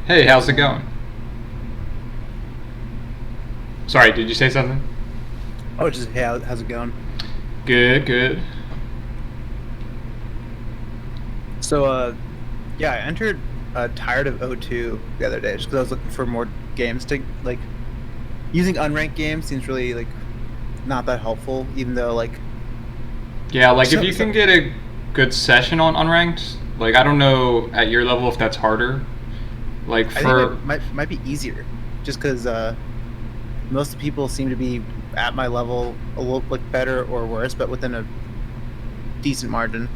Hey, how's it going? Sorry, did you say something? Oh, just hey, how's it going? Good, good. So, yeah, I entered Tired of O2 the other day just because I was looking for more games to like. Using unranked games seems really like not that helpful, even though like Yeah, like if so, you so can get a good session on unranked, like I don't know at your level if that's harder. Like I think it for might be easier, just because most of the people seem to be at my level a little like better or worse, but within a decent margin.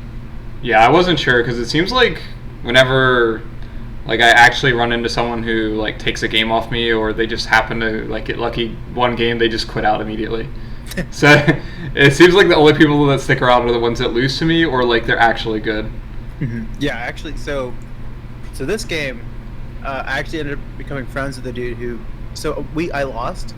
yeah, I wasn't sure because it seems like whenever like I actually run into someone who like takes a game off me or they just happen to like get lucky one game, they just quit out immediately. So it seems like the only people that stick around are the ones that lose to me or like they're actually good. Yeah, actually, so this game, I actually ended up becoming friends with the dude who. So I lost,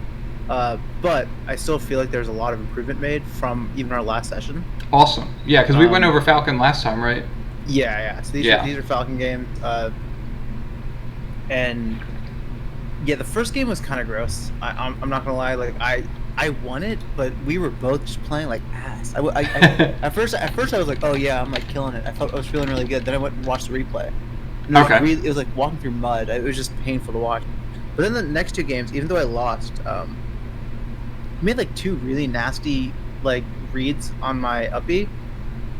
but I still feel like there's a lot of improvement made from even our last session. Awesome. Yeah, because we went Um, over Falcon last time, right? yeah. So these are Yeah. these are Falcon games, and yeah, the first game was kind of gross. I'm not gonna lie. Like I won it, but we were both just playing like ass. At first I was like, oh yeah, I'm like killing it. I was feeling really good. Then I went and watched the replay. And Okay. it was like walking through mud. It was just painful to watch. But then the next two games, even though I lost, I made like two really nasty like reads on my uppy,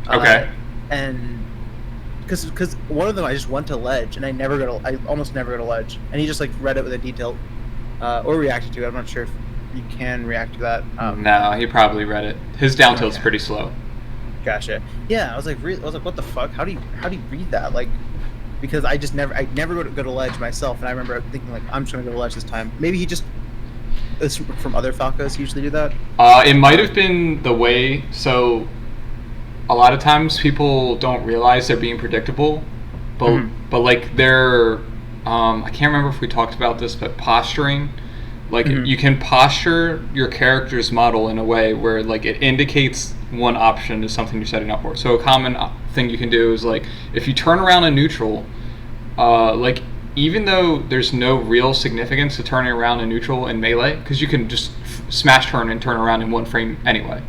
uh, Okay. and because one of them I just went to ledge and I almost never go to ledge, and he just like read it with a detail, or reacted to it. I'm not sure if you can react to that. No, he probably read it. His down tilt's Okay, pretty slow. gotcha. Yeah, I was like, what the fuck? How do you read that? Like, because I never go to ledge myself, and I remember thinking like I'm just gonna go to ledge this time. Maybe he just is from other Falcos usually do that. It might have been the way. So a lot of times people don't realize they're being predictable, but Hmm. like they're I can't remember if we talked about this, but posturing. Like Hmm. you can posture your character's model in a way where like it indicates one option is something you're setting up for. So a common thing you can do is like if you turn around in neutral, like even though there's no real significance to turning around in neutral in melee, because you can just smash turn and turn around in one frame anyway.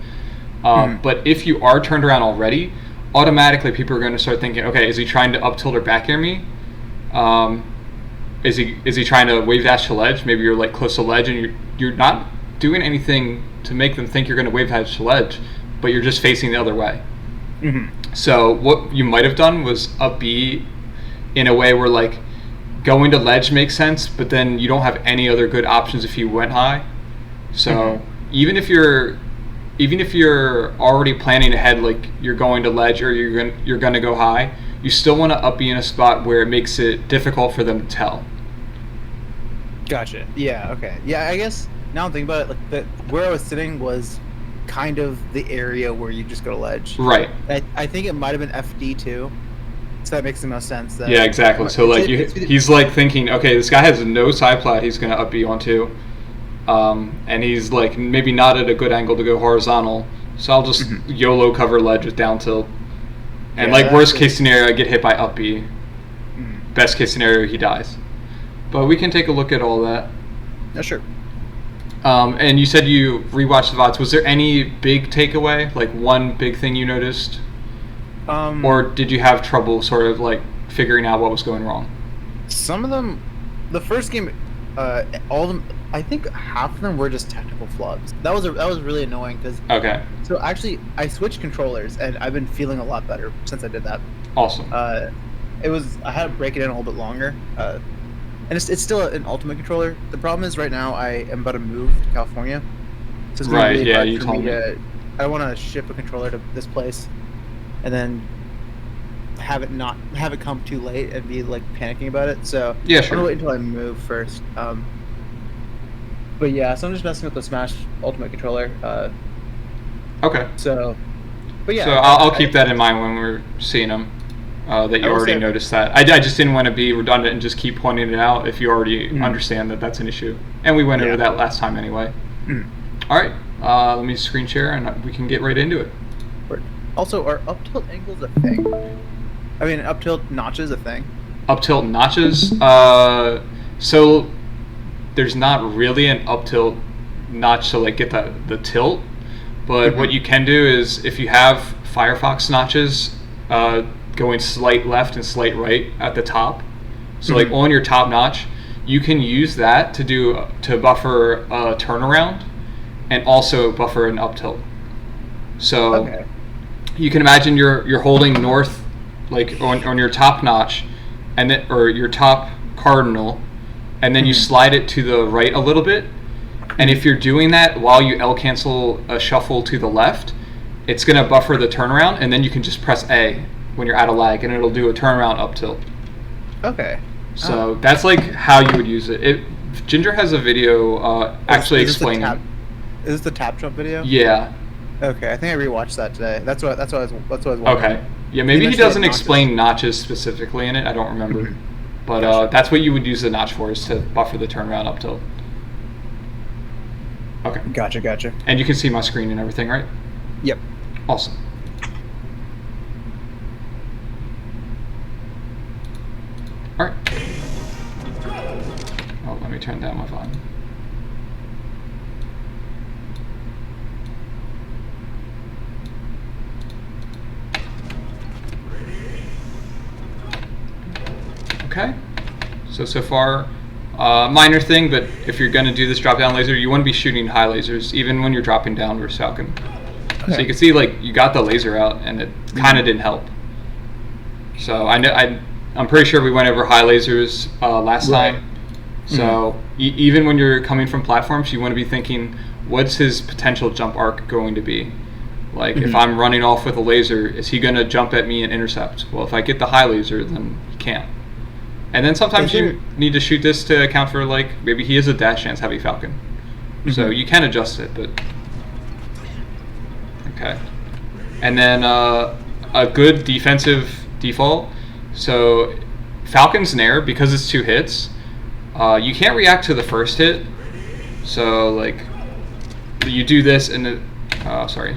Hmm. But if you are turned around already, automatically people are going to start thinking, okay, is he trying to up tilt or back air me? Um, is he trying to wave dash to ledge? Maybe you're like close to ledge and you're not doing anything to make them think you're going to wave dash to ledge, but you're just facing the other way. Hmm. So what you might have done was up B in a way where like going to ledge makes sense, but then you don't have any other good options if you went high. Hmm. So even if you're already planning ahead, like you're going to ledge or you're gonna go high, you still want to up be in a spot where it makes it difficult for them to tell. Gotcha. Yeah. Okay. Yeah. I guess now I'm thinking about it. Like where I was sitting was kind of the area where you just go to ledge. Right. I think it might have been FD too, so that makes the most sense. That Yeah, exactly. So like he's like thinking, okay, this guy has no side plat he's gonna up B onto, and he's like maybe not at a good angle to go horizontal. So I'll just Mhm. YOLO cover ledge with down tilt, and Yeah. like worst case scenario, I get hit by up B. Best case scenario, he dies. But we can take a look at all that. Yeah, sure. And you said you rewatched the VODs. Was there any big takeaway, like one big thing you noticed? Or Um, did you have trouble sort of like figuring out what was going wrong? some of them, the first game, all of them. I think half of them were just technical flubs. That was really annoying because Okay, so actually I switched controllers and I've been feeling a lot better since I did that. awesome. Uh, I had to break it in a little bit longer. And it's still an Ultimate controller. The problem is right now I am about to move to California, so it's gonna be Right, really yeah, hard you for told me me. to. I want to ship a controller to this place, and then have it come too late and be like panicking about it. So Yeah, I'm gonna sure. wait until I move first. But yeah, so I'm just messing with the Smash Ultimate controller. Okay. So, but yeah, So I'll keep that in mind when we're seeing them. That I you will already say. noticed that. I just didn't want to be redundant and just keep pointing it out if you already Mhm. understand that that's an issue. And we went over Yeah. that last time anyway. Mhm. All right. Let me screen share and we can get right into it. Also, are up tilt angles a thing? I mean, up tilt notches a thing? up tilt notches. So there's not really an up tilt notch to like get the tilt, but what you can do is if you have Firefox notches going slight left and slight right at the top, so like on your top notch, you can use that to buffer a turnaround and also buffer an up tilt. So you can imagine you're holding north like on your top notch, and then, or your top cardinal, and then you slide it to the right a little bit. And if you're doing that while you L cancel a shuffle to the left, it's going to buffer the turnaround, and then you can just press A when you're out of lag, and it'll do a turnaround up tilt. Okay. So that's like how you would use it. Ginger has a video actually explaining. Is this the tap jump video? Yeah. Okay, I think I rewatched that today. That's what I was wondering. Okay. Yeah, maybe he doesn't explain notches specifically in it. I don't remember. But that's what you would use the notch for, is to buffer the turnaround up tilt. Okay. Gotcha. And you can see my screen and everything, right? Yep. Awesome. All right. Oh, let me turn down my volume. Okay. So far, minor thing, but if you're going to do this drop-down laser, you want to be shooting high lasers, even when you're dropping down versus Falcon. Okay. So you can see, like, you got the laser out, and it kind of didn't help. So I'm pretty sure we went over high lasers last time. So even when you're coming from platforms, you want to be thinking, what's his potential jump arc going to be? Like, if I'm running off with a laser, is he going to jump at me and intercept? Well, if I get the high laser, then he can't. And then sometimes you need to shoot this to account for, like, maybe he is a dash chance heavy Falcon. So you can adjust it, but... Okay. And then a good defensive default. So Falcon's Nair, because it's 2 hits, you can't react to the first hit. So, like, you do this and it... sorry.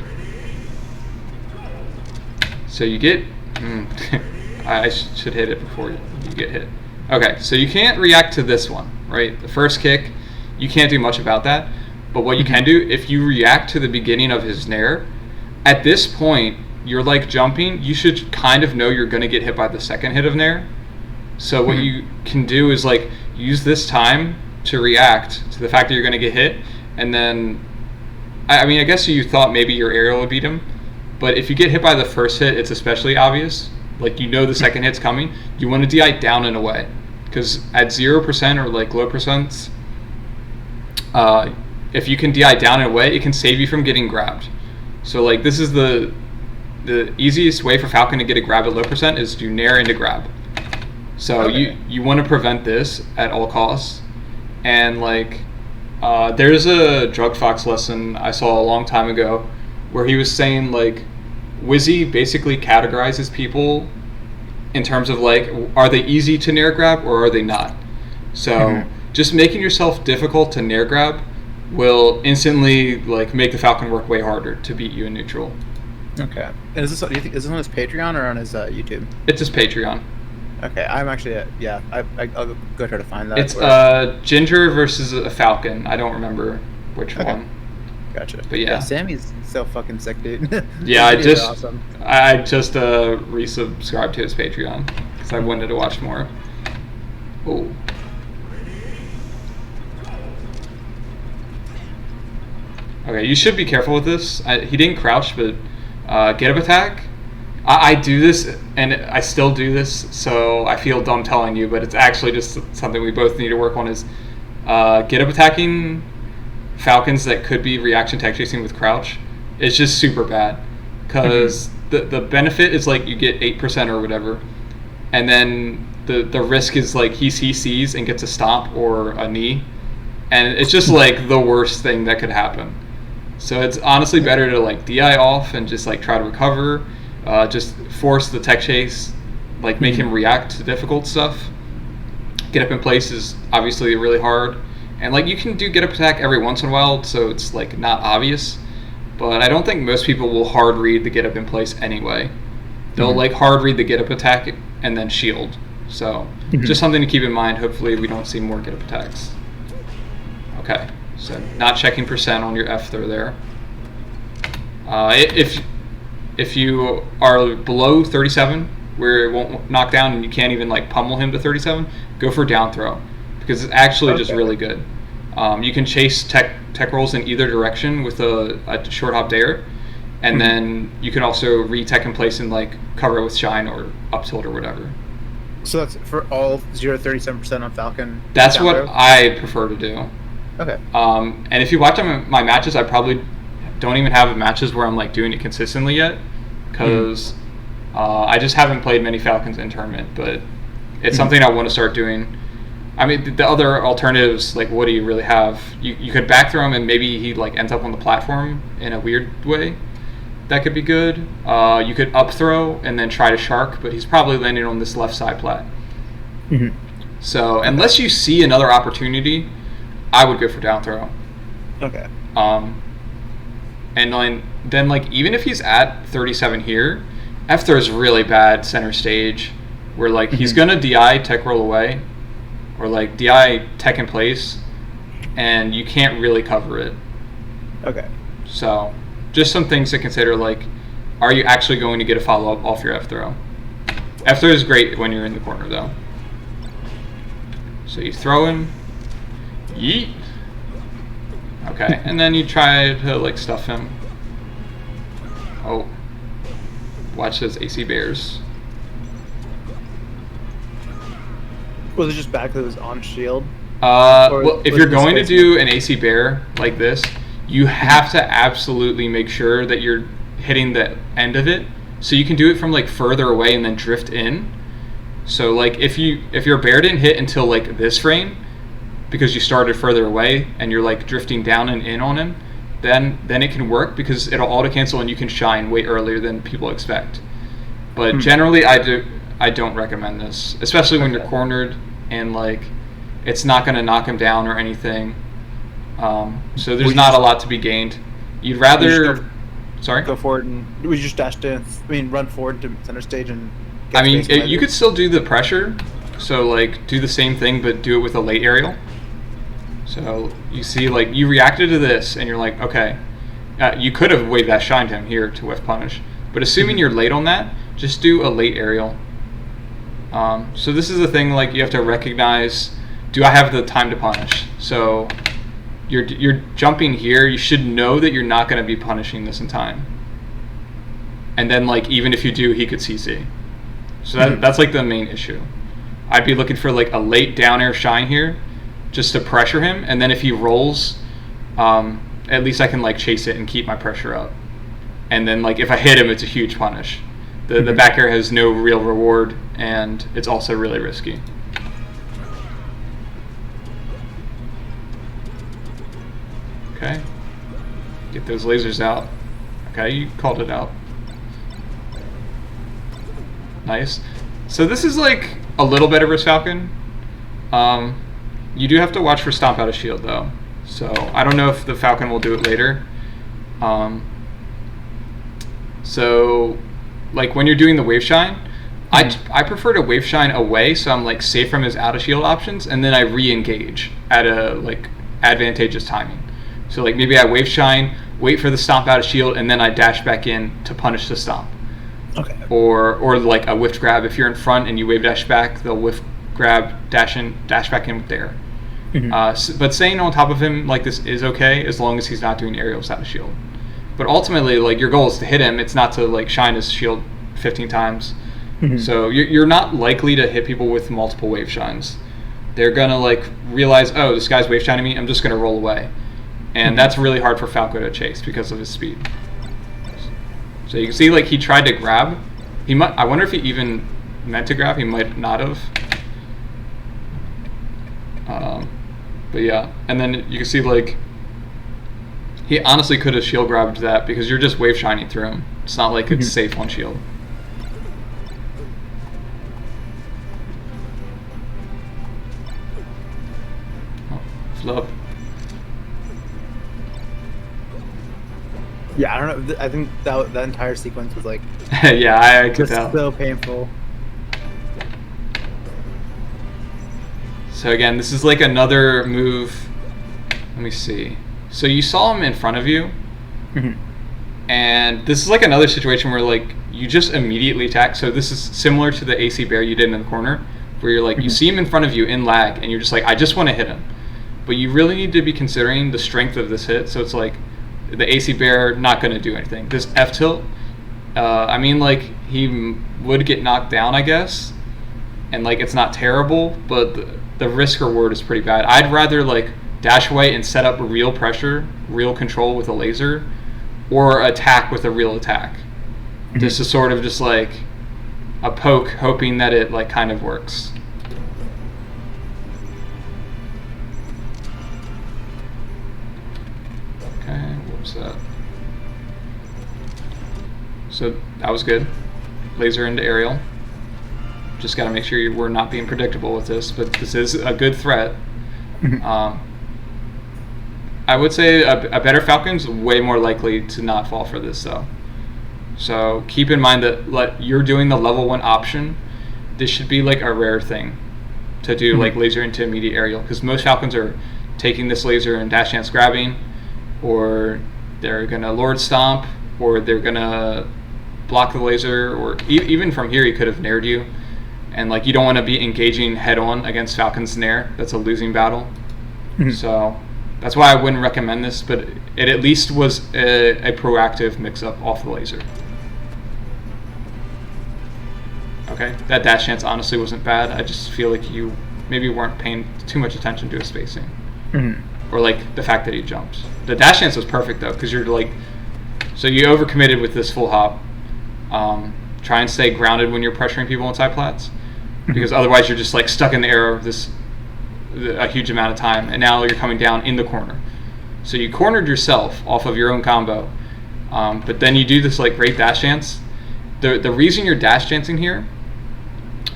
So you get... I should hit it before you get hit. Okay, so you can't react to this one, right? The first kick, you can't do much about that. But what you can do, if you react to the beginning of his Nair, at this point, you're like jumping, you should kind of know you're going to get hit by the second hit of Nair. So what you can do is like use this time to react to the fact that you're going to get hit. And then, I mean, I guess you thought maybe your aerial would beat him. But if you get hit by the first hit, it's especially obvious. Like, you know the second hit's coming. You want to DI down and away. Because at 0% or like low percents, if you can DI down and away, it can save you from getting grabbed. So like this is the easiest way for Falcon to get a grab at low percent is to Nair into grab. So you want to prevent this at all costs. And like there's a Drug Fox lesson I saw a long time ago where he was saying like Wizzy basically categorizes people in terms of like, are they easy to Nair grab or are they not? So just making yourself difficult to Nair grab will instantly like make the Falcon work way harder to beat you in neutral. Okay. And is this on his Patreon or on his YouTube? It's his Patreon. Okay, I'm actually I'll go try to find that. It's Ginger versus a Falcon. I don't remember which one. Gotcha. But yeah, Sammy's so fucking sick, dude. Yeah, I just awesome. resubscribed to his Patreon because I wanted to watch more. Oh. Okay, you should be careful with this. He didn't crouch, but get up attack. I do this, and I still do this, so I feel dumb telling you, but it's actually just something we both need to work on is get up attacking Falcons that could be reaction tech chasing with crouch is just super bad. Because the benefit is like you get 8% or whatever, and then the risk is like he sees and gets a stomp or a knee, and it's just like the worst thing that could happen. So it's honestly better to like DI off and just like try to recover, just force the tech chase, like make him react to difficult stuff. Get up in place is obviously really hard, and like you can do get up attack every once in a while, so it's like not obvious. But I don't think most people will hard read the get up in place anyway. They'll like hard read the get up attack and then shield, So just something to keep in mind. Hopefully we don't see more get up attacks. Okay, so not checking percent on your F throw there. If you are below 37, where it won't knock down and you can't even like pummel him to 37, go for down throw, because it's actually just really good. You can chase tech rolls in either direction with a short hop dare, and then you can also re-tech in place and like cover it with shine or up tilt or whatever. So that's for all 0-37% on Falcon? That's what I prefer to do. Okay. And if you watch my matches, I probably don't even have matches where I'm like doing it consistently yet, because I just haven't played many Falcons in tournament, but it's something I want to start doing. I mean, the other alternatives, like what do you really have? You could back throw him and maybe he like ends up on the platform in a weird way. That could be good. You could up throw and then try to shark, but he's probably landing on this left side plat. So unless you see another opportunity, I would go for down throw. Okay. And then like even if he's at 37 here, F throw is really bad center stage, where like he's gonna DI tech roll away, or like DI tech in place, and you can't really cover it. Okay. So just some things to consider, like, are you actually going to get a follow up off your F throw? F throw is great when you're in the corner though. So you throw him, yeet. Okay, and then you try to like stuff him. Oh, watch those AC bears. Was it just back that was on shield? Well, if you're going to do an AC bear like this, you have to absolutely make sure that you're hitting the end of it, so you can do it from like further away and then drift in. So like if your bear didn't hit until like this frame, because you started further away and you're like drifting down and in on him, then it can work because it'll auto cancel and you can shine way earlier than people expect. But generally, I don't recommend this, especially when you're cornered and like it's not going to knock him down or anything. So there's not a lot to be gained. You'd rather go forward and we just dash dance. I mean, run forward to center stage and. I mean, you could still do the pressure. So like do the same thing, but do it with a late aerial. So you see, like you reacted to this, and you're like, okay, you could have wave dash shined him here to whiff punish, but assuming you're late on that, just do a late aerial. So this is the thing, like you have to recognize, do I have the time to punish? So you're jumping here, you should know that you're not going to be punishing this in time. And then like even if you do, he could CC. So that's like the main issue. I'd be looking for like a late down air shine here, just to pressure him, and then if he rolls, at least I can like chase it and keep my pressure up. And then like if I hit him, it's a huge punish. The back air has no real reward, and it's also really risky. Okay, get those lasers out. Okay, you called it out. Nice. So this is like a little better versus Falcon. You do have to watch for stomp out of shield though. So I don't know if the Falcon will do it later. So like when you're doing the wave shine, I prefer to wave shine away, so I'm like safe from his out of shield options, and then I re-engage at a like advantageous timing. So like maybe I wave shine, wait for the stomp out of shield, and then I dash back in to punish the stomp. Okay. Or like a whiff grab. If you're in front and you wave dash back, they'll whiff grab, dash back in with dare. But staying on top of him like this is okay as long as he's not doing aerials out of shield. But ultimately, like your goal is to hit him. It's not to like shine his shield 15 times. So you're not likely to hit people with multiple wave shines. They're gonna like realize, oh, this guy's wave shining me. I'm just gonna roll away, and that's really hard for Falco to chase because of his speed. So you can see like he tried to grab. He might. I wonder if he even meant to grab. He might not have. But yeah, and then you can see like he honestly could have shield grabbed that because you're just wave shining through him. It's not like it's safe on shield. Oh, flub. Yeah, I don't know. I think that entire sequence was like yeah, I could just tell. so painful. So again, this is like another move. Let me see. So you saw him in front of you, and this is like another situation where like you just immediately attack. So this is similar to the AC bear you did in the corner, where you're like you see him in front of you in lag, and you're just like, I just want to hit him. But you really need to be considering the strength of this hit. So it's like the AC bear not going to do anything. This F tilt, I mean, like he would get knocked down, I guess, and like it's not terrible, but the risk reward is pretty bad. I'd rather like dash away and set up real pressure, real control with a laser, or attack with a real attack. This is sort of just like a poke, hoping that it like kind of works. Okay, what was that? So that was good. Laser into aerial. Just got to make sure we're not being predictable with this, but this is a good threat. I would say a better Falcon's way more likely to not fall for this, though. So keep in mind that you're doing the level 1 option. This should be like a rare thing to do, like laser into immediate aerial, because most Falcons are taking this laser and dash dance grabbing, or they're gonna Lord Stomp, or they're gonna block the laser, or even from here he could have nared you, and like you don't want to be engaging head on against Falcon's nair. That's a losing battle. So that's why I wouldn't recommend this, but it at least was a proactive mix-up off the laser. Okay, that dash dance honestly wasn't bad. I just feel like you maybe weren't paying too much attention to his spacing. Or like the fact that he jumped. The dash dance was perfect though, because you're like, so you overcommitted with this full hop. Try and stay grounded when you're pressuring people inside plats, because otherwise you're just like stuck in the air a huge amount of time, and now you're coming down in the corner. So you cornered yourself off of your own combo, but then you do this like great dash dance. The reason you're dash dancing here,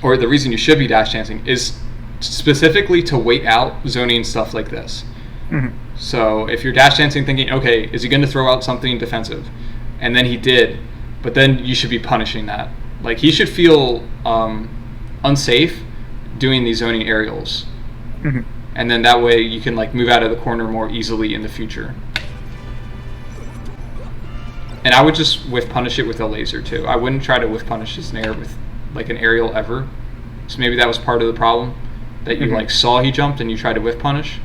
or the reason you should be dash dancing, is specifically to wait out zoning stuff like this. So if you're dash dancing thinking, okay, is he going to throw out something defensive? And then he did, but then you should be punishing that. Like he should feel unsafe doing these zoning aerials. And then that way you can like move out of the corner more easily in the future. And I would just whiff punish it with a laser too. I wouldn't try to whiff punish his nair with like an aerial ever. So maybe that was part of the problem, that you like saw he jumped and you tried to whiff punish.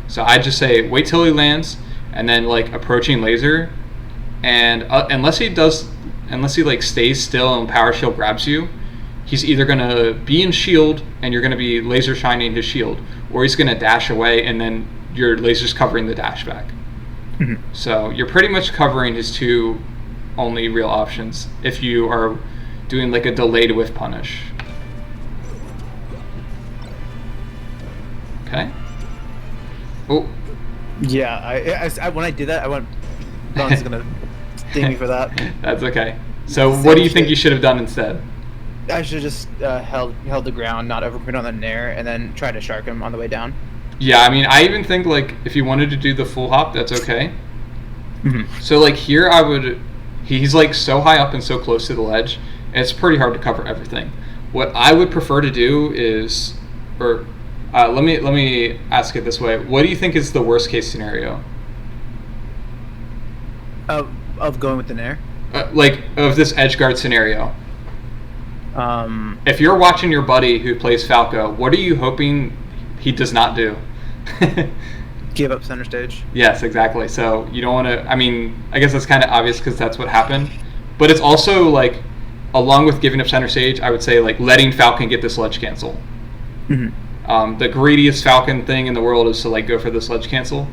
So I'd just say wait till he lands and then like approaching laser, and unless he like stays still and power shield grabs you, he's either gonna be in shield and you're gonna be laser shining his shield, or he's gonna dash away and then your laser's covering the dash back. So you're pretty much covering his two only real options if you are doing like a delayed whiff punish. Okay. Oh. Yeah, I when I did that, I went, Don's gonna ding me for that. That's okay. So what do you think you should have done instead? I should have just held the ground, not overcommit on the nair, and then try to shark him on the way down. Yeah, I mean, I even think like if you wanted to do the full hop, that's okay. So like here, he's like so high up and so close to the ledge, and it's pretty hard to cover everything. What I would prefer to do is, or let me ask it this way: what do you think is the worst case scenario? Of going with the nair? Like of this edge guard scenario. If you're watching your buddy who plays Falco, what are you hoping he does not do? Give up center stage. Yes, exactly. So you don't want to. I mean, I guess that's kind of obvious because that's what happened. But it's also like, along with giving up center stage, I would say like letting Falcon get the sledge cancel. The greediest Falcon thing in the world is to like go for the sledge cancel.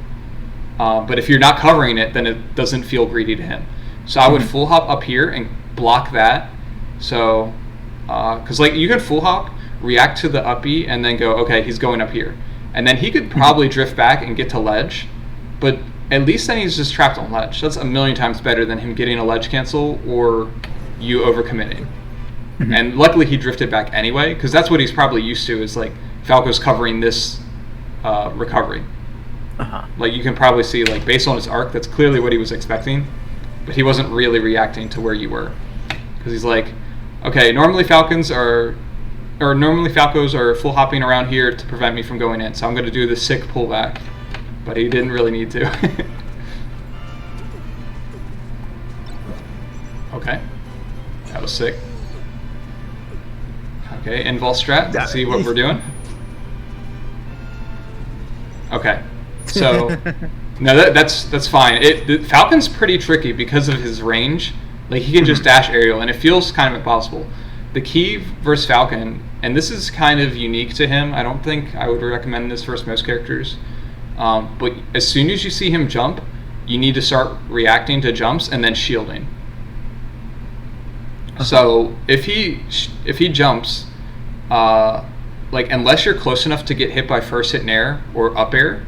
But if you're not covering it, then it doesn't feel greedy to him. So I would full hop up here and block that. So, because like you could full hop, react to the up B, and then go, okay, he's going up here. And then he could probably drift back and get to ledge, but at least then he's just trapped on ledge. That's a million times better than him getting a ledge cancel or you overcommitting. And luckily he drifted back anyway, because that's what he's probably used to, is like Falco's covering this recovery. Like you can probably see, like based on his arc, that's clearly what he was expecting, but he wasn't really reacting to where you were. Because he's like, okay, normally Falcons are or normally Falcos are full hopping around here to prevent me from going in. So I'm going to do the sick pullback, but he didn't really need to. Okay, that was sick. Okay, invul strat. Let's see what we're doing. Okay, so no, that's fine. The Falcon's pretty tricky because of his range. Like he can just dash aerial, and it feels kind of impossible. The key versus Falcon, and this is kind of unique to him. I don't think I would recommend this versus most characters. But as soon as you see him jump, you need to start reacting to jumps and then shielding. So if he jumps, like unless you're close enough to get hit by first hit nair or up air,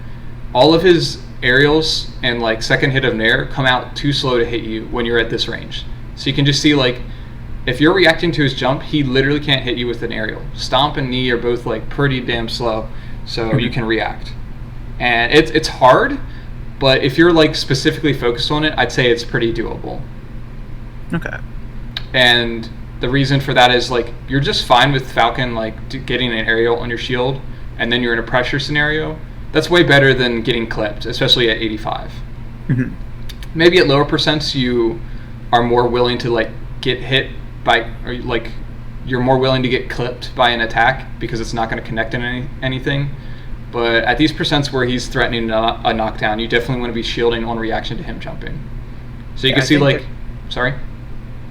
all of his aerials and like second hit of nair come out too slow to hit you when you're at this range. So you can just see like if you're reacting to his jump, he literally can't hit you with an aerial. Stomp and knee are both like pretty damn slow, so you can react. And it's hard, but if you're like specifically focused on it, I'd say it's pretty doable. Okay. And the reason for that is like you're just fine with Falcon like getting an aerial on your shield, and then you're in a pressure scenario. That's way better than getting clipped, especially at 85. Mm-hmm. Maybe at lower percents you are more willing to like get hit by, or like you're more willing to get clipped by an attack because it's not going to connect in anything. But at these percents where he's threatening a knockdown, you definitely want to be shielding on reaction to him jumping. So you can see like, sorry.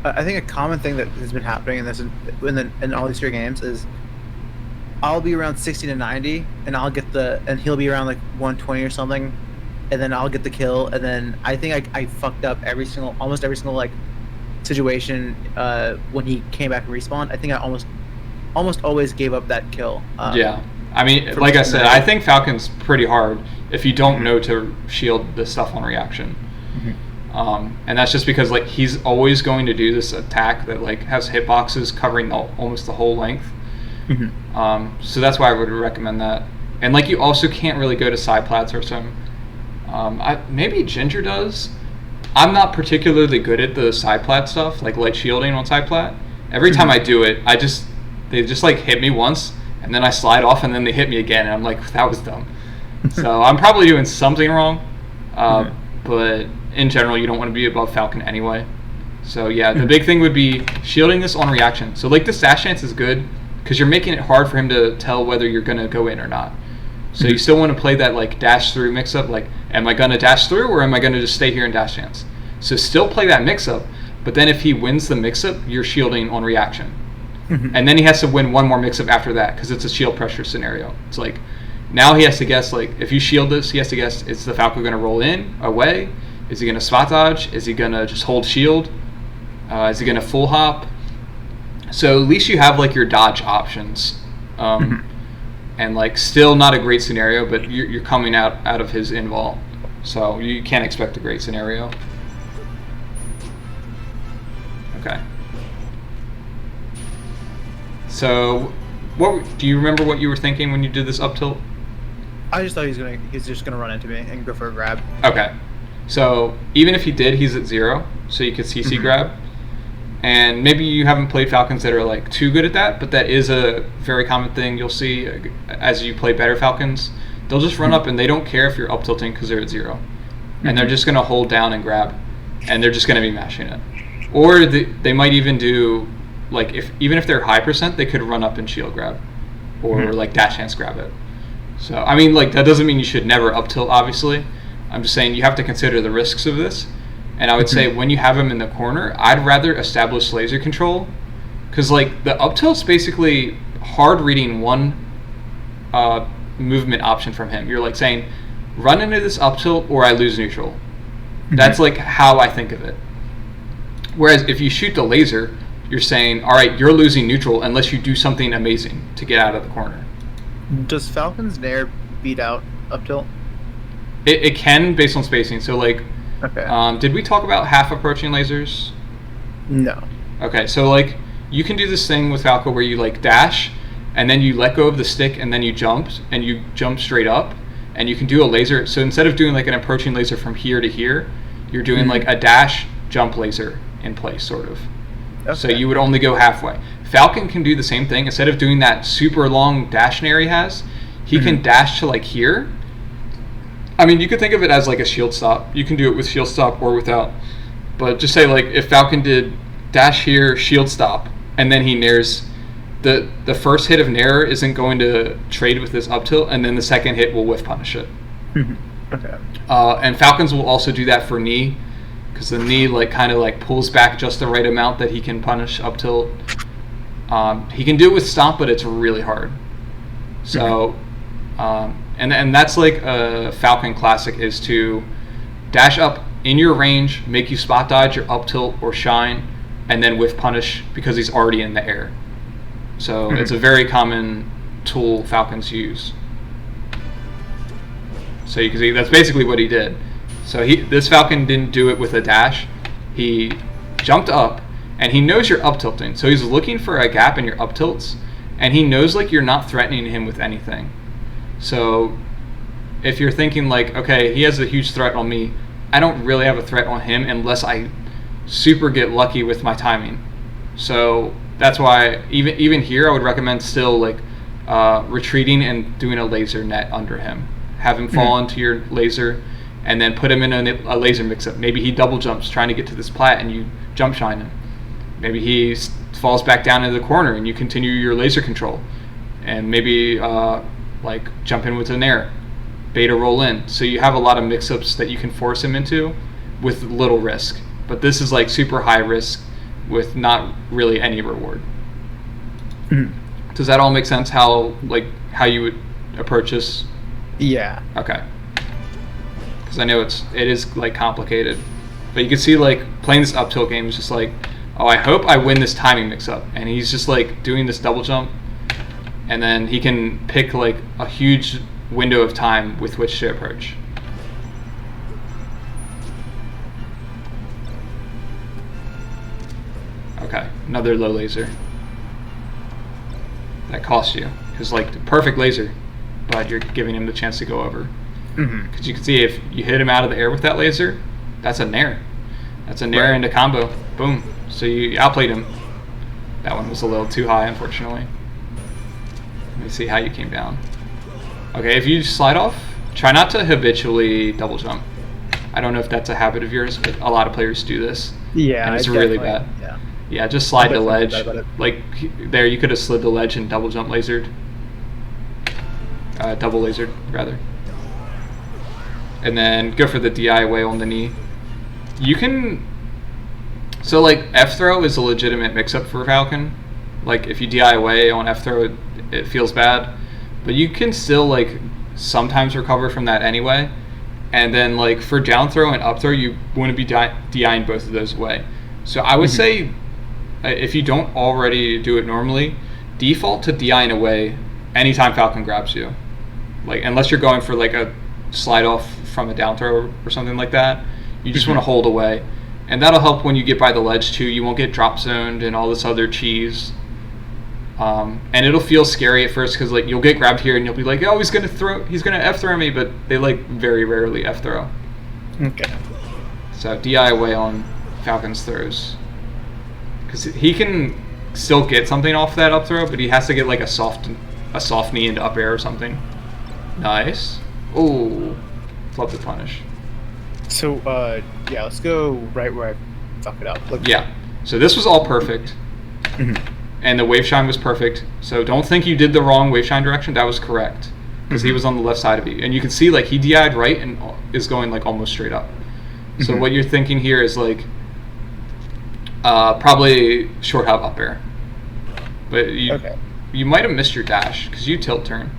I think a common thing that has been happening in all these 3 games is I'll be around 60 to 90, and and he'll be around like 120 or something, and then I'll get the kill, and then I think I fucked up almost every single like situation when he came back and respawned. I think I almost always gave up that kill. Yeah, I mean, like I said, I think Falcon's pretty hard if you don't know to shield the stuff on reaction. Mm-hmm. And that's just because like he's always going to do this attack that like has hitboxes covering almost the whole length. Mm-hmm. So that's why I would recommend that. And like you also can't really go to side plats or something. Maybe Ginger does. I'm not particularly good at the side plat stuff, like light shielding on side plat. Every time I do it, they just like hit me once, and then I slide off, and then they hit me again, and I'm like, that was dumb. So I'm probably doing something wrong. But in general, you don't want to be above Falcon anyway. So yeah, the big thing would be shielding this on reaction. So like this dash chance is good because you're making it hard for him to tell whether you're going to go in or not. So you still want to play that like dash through mix up, like am I going to dash through or am I going to just stay here and dash chance? So still play that mix up, but then if he wins the mix up, you're shielding on reaction. And then he has to win one more mix up after that because it's a shield pressure scenario. It's like now he has to guess, like if you shield this, he has to guess, is the Falco going to roll in, away? Is he going to spot dodge? Is he going to just hold shield? Is he going to full hop? So at least you have like your dodge options. And like still not a great scenario, but you're coming out of his invul. So you can't expect a great scenario. Okay. So what do you remember what you were thinking when you did this up tilt? I just thought he's just gonna run into me and go for a grab. Okay. So even if he did, he's at 0, so you could CC grab. And maybe you haven't played Falcons that are like too good at that, but that is a very common thing you'll see as you play better Falcons. They'll just run up and they don't care if you're up tilting because they're at 0. And they're just gonna hold down and grab, and they're just gonna be mashing it. Or they might even do, like even if they're high percent, they could run up and shield grab, or like dash chance grab it. So I mean, like that doesn't mean you should never up tilt, obviously. I'm just saying you have to consider the risks of this. And I would say when you have him in the corner, I'd rather establish laser control, because like the up tilt's basically hard reading one movement option from him. You're like saying, run into this up tilt or I lose neutral. That's like how I think of it. Whereas if you shoot the laser, you're saying, all right, you're losing neutral unless you do something amazing to get out of the corner. Does Falcon's Nair beat out up tilt? It can based on spacing. So like, okay. Did we talk about half approaching lasers? No. Okay, so like you can do this thing with Falco where you like dash and then you let go of the stick and then you jump and you jump straight up and you can do a laser. So instead of doing like an approaching laser from here to here, you're doing like a dash jump laser in place, sort of. So Okay. you would only go halfway. Falcon can do the same thing. Instead of doing that super long dash Nair he has, he can dash to like here. I mean, you could think of it as like a shield stop. You can do it with shield stop or without. But just say like if Falcon did dash here, shield stop, and then he nairs, the first hit of nair isn't going to trade with this up tilt, and then the second hit will whiff punish it. Okay. And Falcons will also do that for knee, because the knee like kind of like pulls back just the right amount that he can punish up tilt. He can do it with stomp, but it's really hard. So, and that's like a Falcon classic, is to dash up in your range, make you spot dodge your up tilt or shine, and then whiff punish because he's already in the air. So it's a very common tool Falcons use. So you can see that's basically what he did. So this Falcon didn't do it with a dash. He jumped up, and he knows you're up tilting. So he's looking for a gap in your up tilts, and he knows like you're not threatening him with anything. So if you're thinking like, okay, he has a huge threat on me, I don't really have a threat on him unless I super get lucky with my timing. So that's why even here I would recommend still like retreating and doing a laser net under him. Have him fall into your laser, and then put him in a laser mix-up. Maybe he double jumps trying to get to this plat, and you jump shine him. Maybe he falls back down into the corner, and you continue your laser control. And maybe like jump in with an air, beta roll in. So you have a lot of mix-ups that you can force him into with little risk. But this is like super high risk with not really any reward. Does that all make sense? How you would approach this? Yeah. Okay. Because I know it is like complicated, but you can see like playing this up tilt game is just like, oh, I hope I win this timing mix up, and he's just like doing this double jump, and then he can pick like a huge window of time with which to approach. Okay, another low laser. That costs you, because like the perfect laser, but you're giving him the chance to go over. Because you can see if you hit him out of the air with that laser, that's a nair. That's a nair into combo. Boom. So you outplayed him. That one was a little too high, unfortunately. Let me see how you came down. Okay, if you slide off, try not to habitually double jump. I don't know if that's a habit of yours, but a lot of players do this. Yeah, and it's really bad. Yeah, just slide the ledge. Like there, you could have slid the ledge and double jump lasered. Double lasered, rather. And then go for the DI away on the knee. You can... So, like, F-throw is a legitimate mix-up for Falcon. Like, if you DI away on F-throw, it feels bad. But you can still, like, sometimes recover from that anyway. And then, like, for down throw and up throw, you want to be DIing both of those away. So I would say, if you don't already do it normally, default to DIing away anytime Falcon grabs you. Like, unless you're going for, like, a slide off from a down throw or something like that, you just want to hold away, and that'll help when you get by the ledge too. You won't get drop zoned and all this other cheese, and it'll feel scary at first because like you'll get grabbed here and you'll be like, oh, he's gonna F throw me, but they like very rarely F throw. Okay. So DI away on Falcon's throws, because he can still get something off that up throw, but he has to get like a soft knee into up air or something. Nice. Oh, flip the punish. So, yeah, let's go right where I fuck it up. Yeah. So this was all perfect. And the wave shine was perfect. So don't think you did the wrong wave shine direction. That was correct. Because he was on the left side of you. And you can see, like, he DI'd right and is going, like, almost straight up. So what you're thinking here is, like, probably short hop up air. But you might have missed your dash because you tilt turn.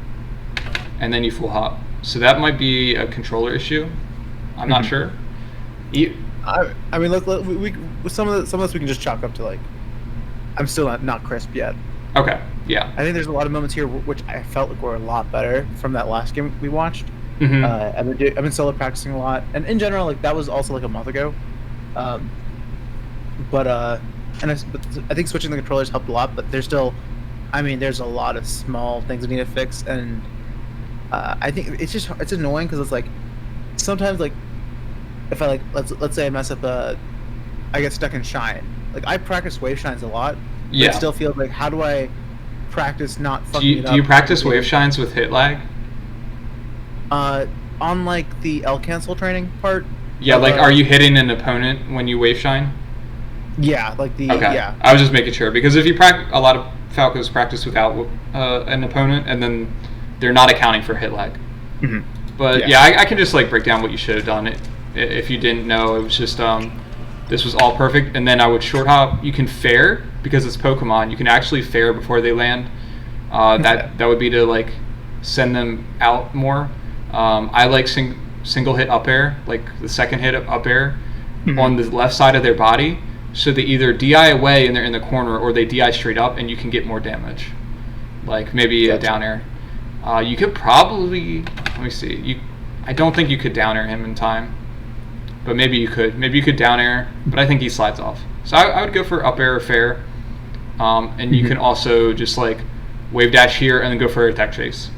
And then you full hop. So that might be a controller issue. I'm not sure. I mean, look, we some of this we can just chalk up to like, I'm still not crisp yet. Okay. Yeah. I think there's a lot of moments here which I felt like were a lot better from that last game we watched. I've been solo practicing a lot, and in general, like that was also like a month ago. But I think switching the controllers helped a lot. But there's still, I mean, there's a lot of small things that need to fix, and I think it's annoying because it's like sometimes like if I like let's say I mess up I get stuck in shine like I practice wave shines a lot. But Yeah. it still feels like, how do I practice not fucking it up? Do you practice wave shines with hit lag? On like the L cancel training part. Yeah, like are you hitting an opponent when you wave shine? Yeah, like the Okay. yeah. I was just making sure because if you practice, a lot of Falcos practice without an opponent, and then they're not accounting for hit lag. Mhm. But yeah, I can just like break down what you should have done. If you didn't know, it was just this was all perfect, and then I would short hop. You can fair because it's Pokemon. You can actually fair before they land. That would be to like send them out more. I like single hit up air, like the second hit up air on the left side of their body, so they either DI away and they're in the corner, or they DI straight up and you can get more damage. Like maybe a down air. You could probably, let me see. I don't think you could down air him in time, but maybe you could. Maybe you could down air, but I think he slides off. So I would go for up air or fair, and you can also just like wave dash here and then go for attack chase.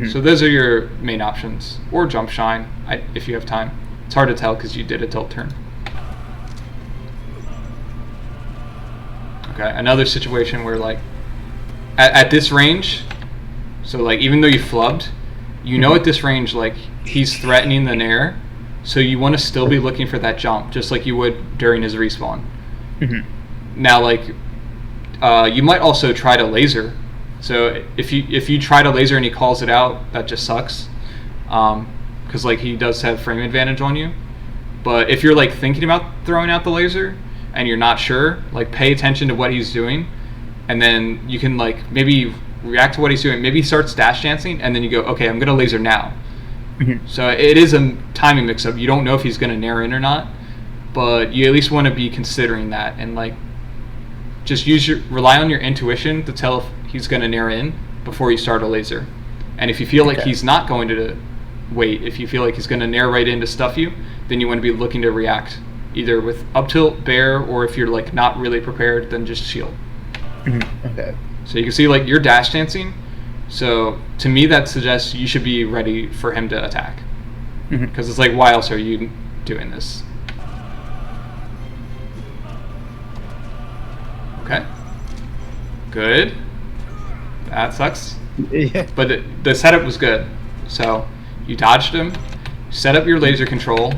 So those are your main options, or jump shine if you have time. It's hard to tell because you did a tilt turn. Okay, another situation where like at this range, so like even though you flubbed, you know at this range like he's threatening the nair, so you want to still be looking for that jump just like you would during his respawn. Now like you might also try to laser. So if you try to laser and he calls it out, that just sucks, because like he does have frame advantage on you. But if you're like thinking about throwing out the laser and you're not sure, like pay attention to what he's doing, and then you can like maybe react to what he's doing. Maybe he starts dash dancing, and then you go, okay, I'm gonna laser now. So it is a timing mix-up. You don't know if he's gonna nair in or not, but you at least want to be considering that, and like just rely on your intuition to tell if he's going to nair in before you start a laser. And if you feel like he's not going to wait, if you feel like he's going to nair right in to stuff you, then you want to be looking to react either with up tilt, bear, or if you're like not really prepared, then just shield. Okay. So you can see like you're dash dancing, so to me that suggests you should be ready for him to attack, because it's like, why else are you doing this? Okay. Good. That sucks. Yeah. But the setup was good. So you dodged him, set up your laser control,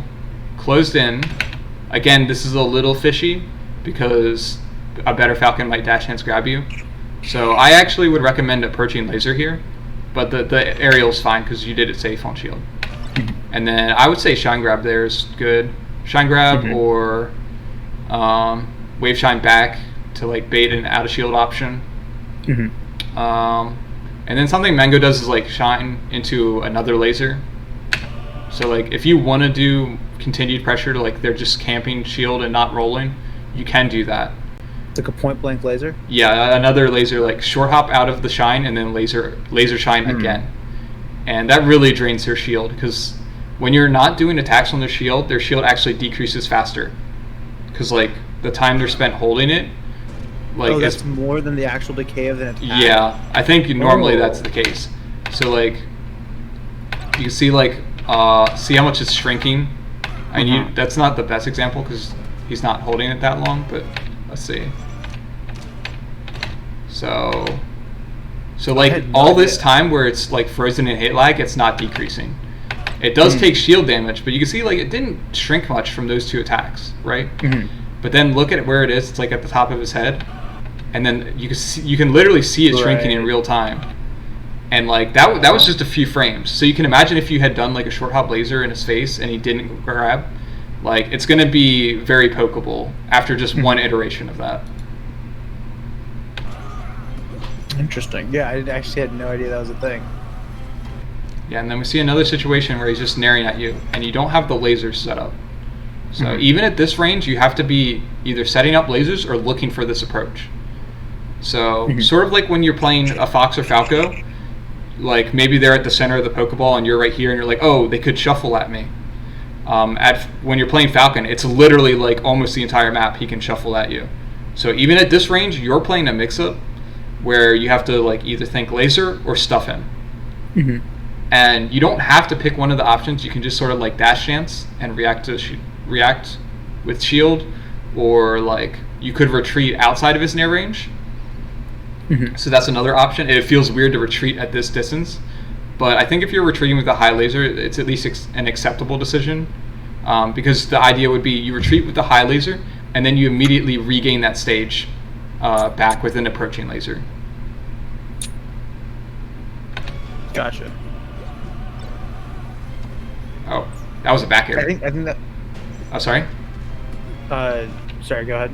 closed in. Again, this is a little fishy because a better Falcon might dash hands grab you. So I actually would recommend approaching laser here, but the aerial's fine because you did it safe on shield. And then I would say shine grab there is good. Shine grab or wave shine back to like bait an out of shield option. And then something Mango does is like shine into another laser. So like if you want to do continued pressure to like they're just camping shield and not rolling, you can do that. It's like a point blank laser? Yeah, another laser, like short hop out of the shine and then laser shine again. And that really drains their shield because when you're not doing attacks on their shield actually decreases faster. Because like the time they're spent holding it, like that's more than the actual decay of an attack. Yeah, I think normally that's the case. So like you can see like see how much it's shrinking. That's not the best example because he's not holding it that long, but let's see. So like all this time where it's like frozen in hit lag, it's not decreasing. It does take shield damage, but you can see like it didn't shrink much from those two attacks, right? But then look at where it is. It's like at the top of his head, and then you can literally see it shrinking in real time. And like that was just a few frames. So you can imagine if you had done like a short hop laser in his face and he didn't grab, like it's going to be very pokeable after just one iteration of that. Interesting. Yeah, I actually had no idea that was a thing. Yeah, and then we see another situation where he's just naring at you, and you don't have the lasers set up. So even at this range, you have to be either setting up lasers or looking for this approach. So sort of like when you're playing a Fox or Falco, like maybe they're at the center of the Pokeball and you're right here, and you're like, oh, they could shuffle at me. When you're playing Falcon, it's literally like almost the entire map he can shuffle at you. So even at this range, you're playing a mix-up where you have to like either think laser or stuff him. And you don't have to pick one of the options. You can just sort of like dash dance and react with shield, or like you could retreat outside of his snare range. Mhm. So that's another option. It feels weird to retreat at this distance, but I think if you're retreating with a high laser, it's at least an acceptable decision, because the idea would be you retreat with the high laser, and then you immediately regain that stage back with an approaching laser. Gotcha. Oh, that was a back air. I think that. Oh, sorry. Sorry. Go ahead.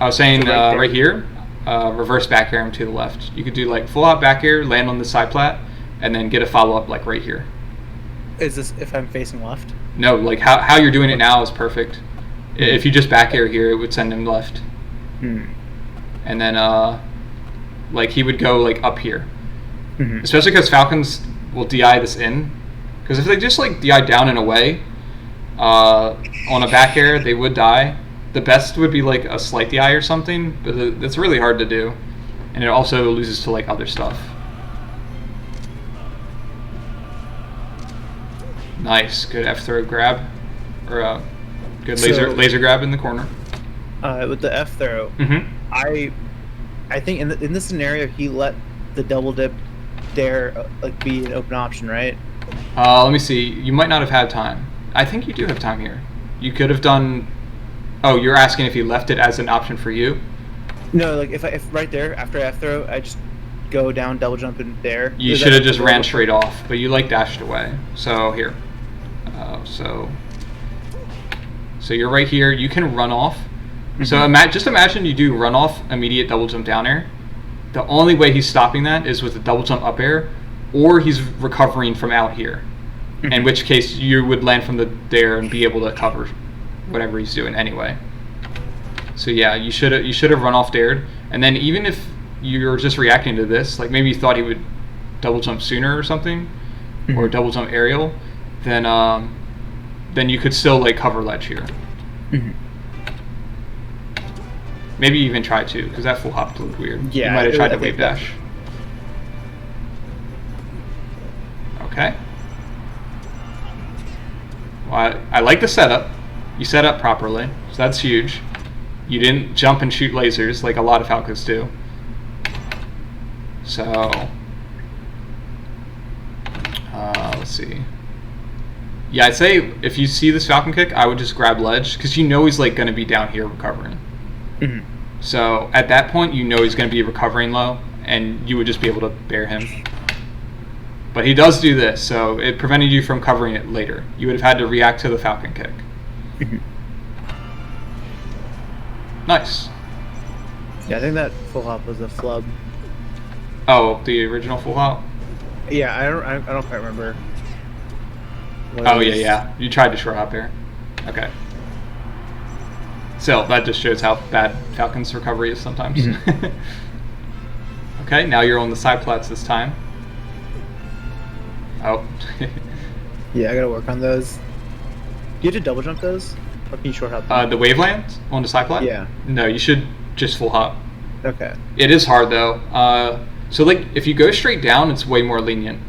I was saying So right here, reverse back air him to the left. You could do like full out back air, land on the side plat, and then get a follow up like right here. Is this if I'm facing left? No, like how you're doing it now is perfect. If you just back air here, it would send him left. And then like he would go like up here. Especially because Falcons will DI this in. Because if they just like DI down and away on a back air, they would die. The best would be like a slight DI or something, but it's really hard to do. And it also loses to like other stuff. Nice, good F throw grab, or good laser grab in the corner. With the F throw, I think in this scenario he let the double dip dare like be an open option, right? Let me see. You might not have had time. I think you do have time here. You could have done. Oh, you're asking if he left it as an option for you? No, like if right there after F throw, I just go down, double jump in there. You should have just ran straight off, but you like dashed away. So here, so you're right here. You can run off. So just imagine you do run off, immediate double jump down air. The only way he's stopping that is with a double jump up air, or he's recovering from out here. In which case you would land from the dare and be able to cover whatever he's doing anyway. So yeah, you should have run off dared, and then even if you're just reacting to this, like maybe you thought he would double jump sooner or something, or double jump aerial, then you could still like cover ledge here. Maybe even try to, because that full hop looked weird. Yeah, you might have tried to wave dash. Okay. Well, I like the setup. You set up properly, so that's huge. You didn't jump and shoot lasers like a lot of Falcons do. So, let's see. Yeah, I'd say if you see this Falcon kick, I would just grab ledge, because you know he's like going to be down here recovering. So at that point, you know he's going to be recovering low, and you would just be able to bear him. But he does do this, so it prevented you from covering it later. You would have had to react to the Falcon kick. Nice. Yeah, I think that full hop was a flub. Oh, the original full hop? Yeah, I don't quite remember. Oh yeah. You tried to short hop there. Okay. So that just shows how bad Falcon's recovery is sometimes. Okay, now you're on the side plats this time. Oh. Yeah, I gotta work on those. You have to double jump those? Or can you short hop them? The waveland on the side plat? Yeah. No, you should just full hop. Okay. It is hard though. So like if you go straight down, it's way more lenient.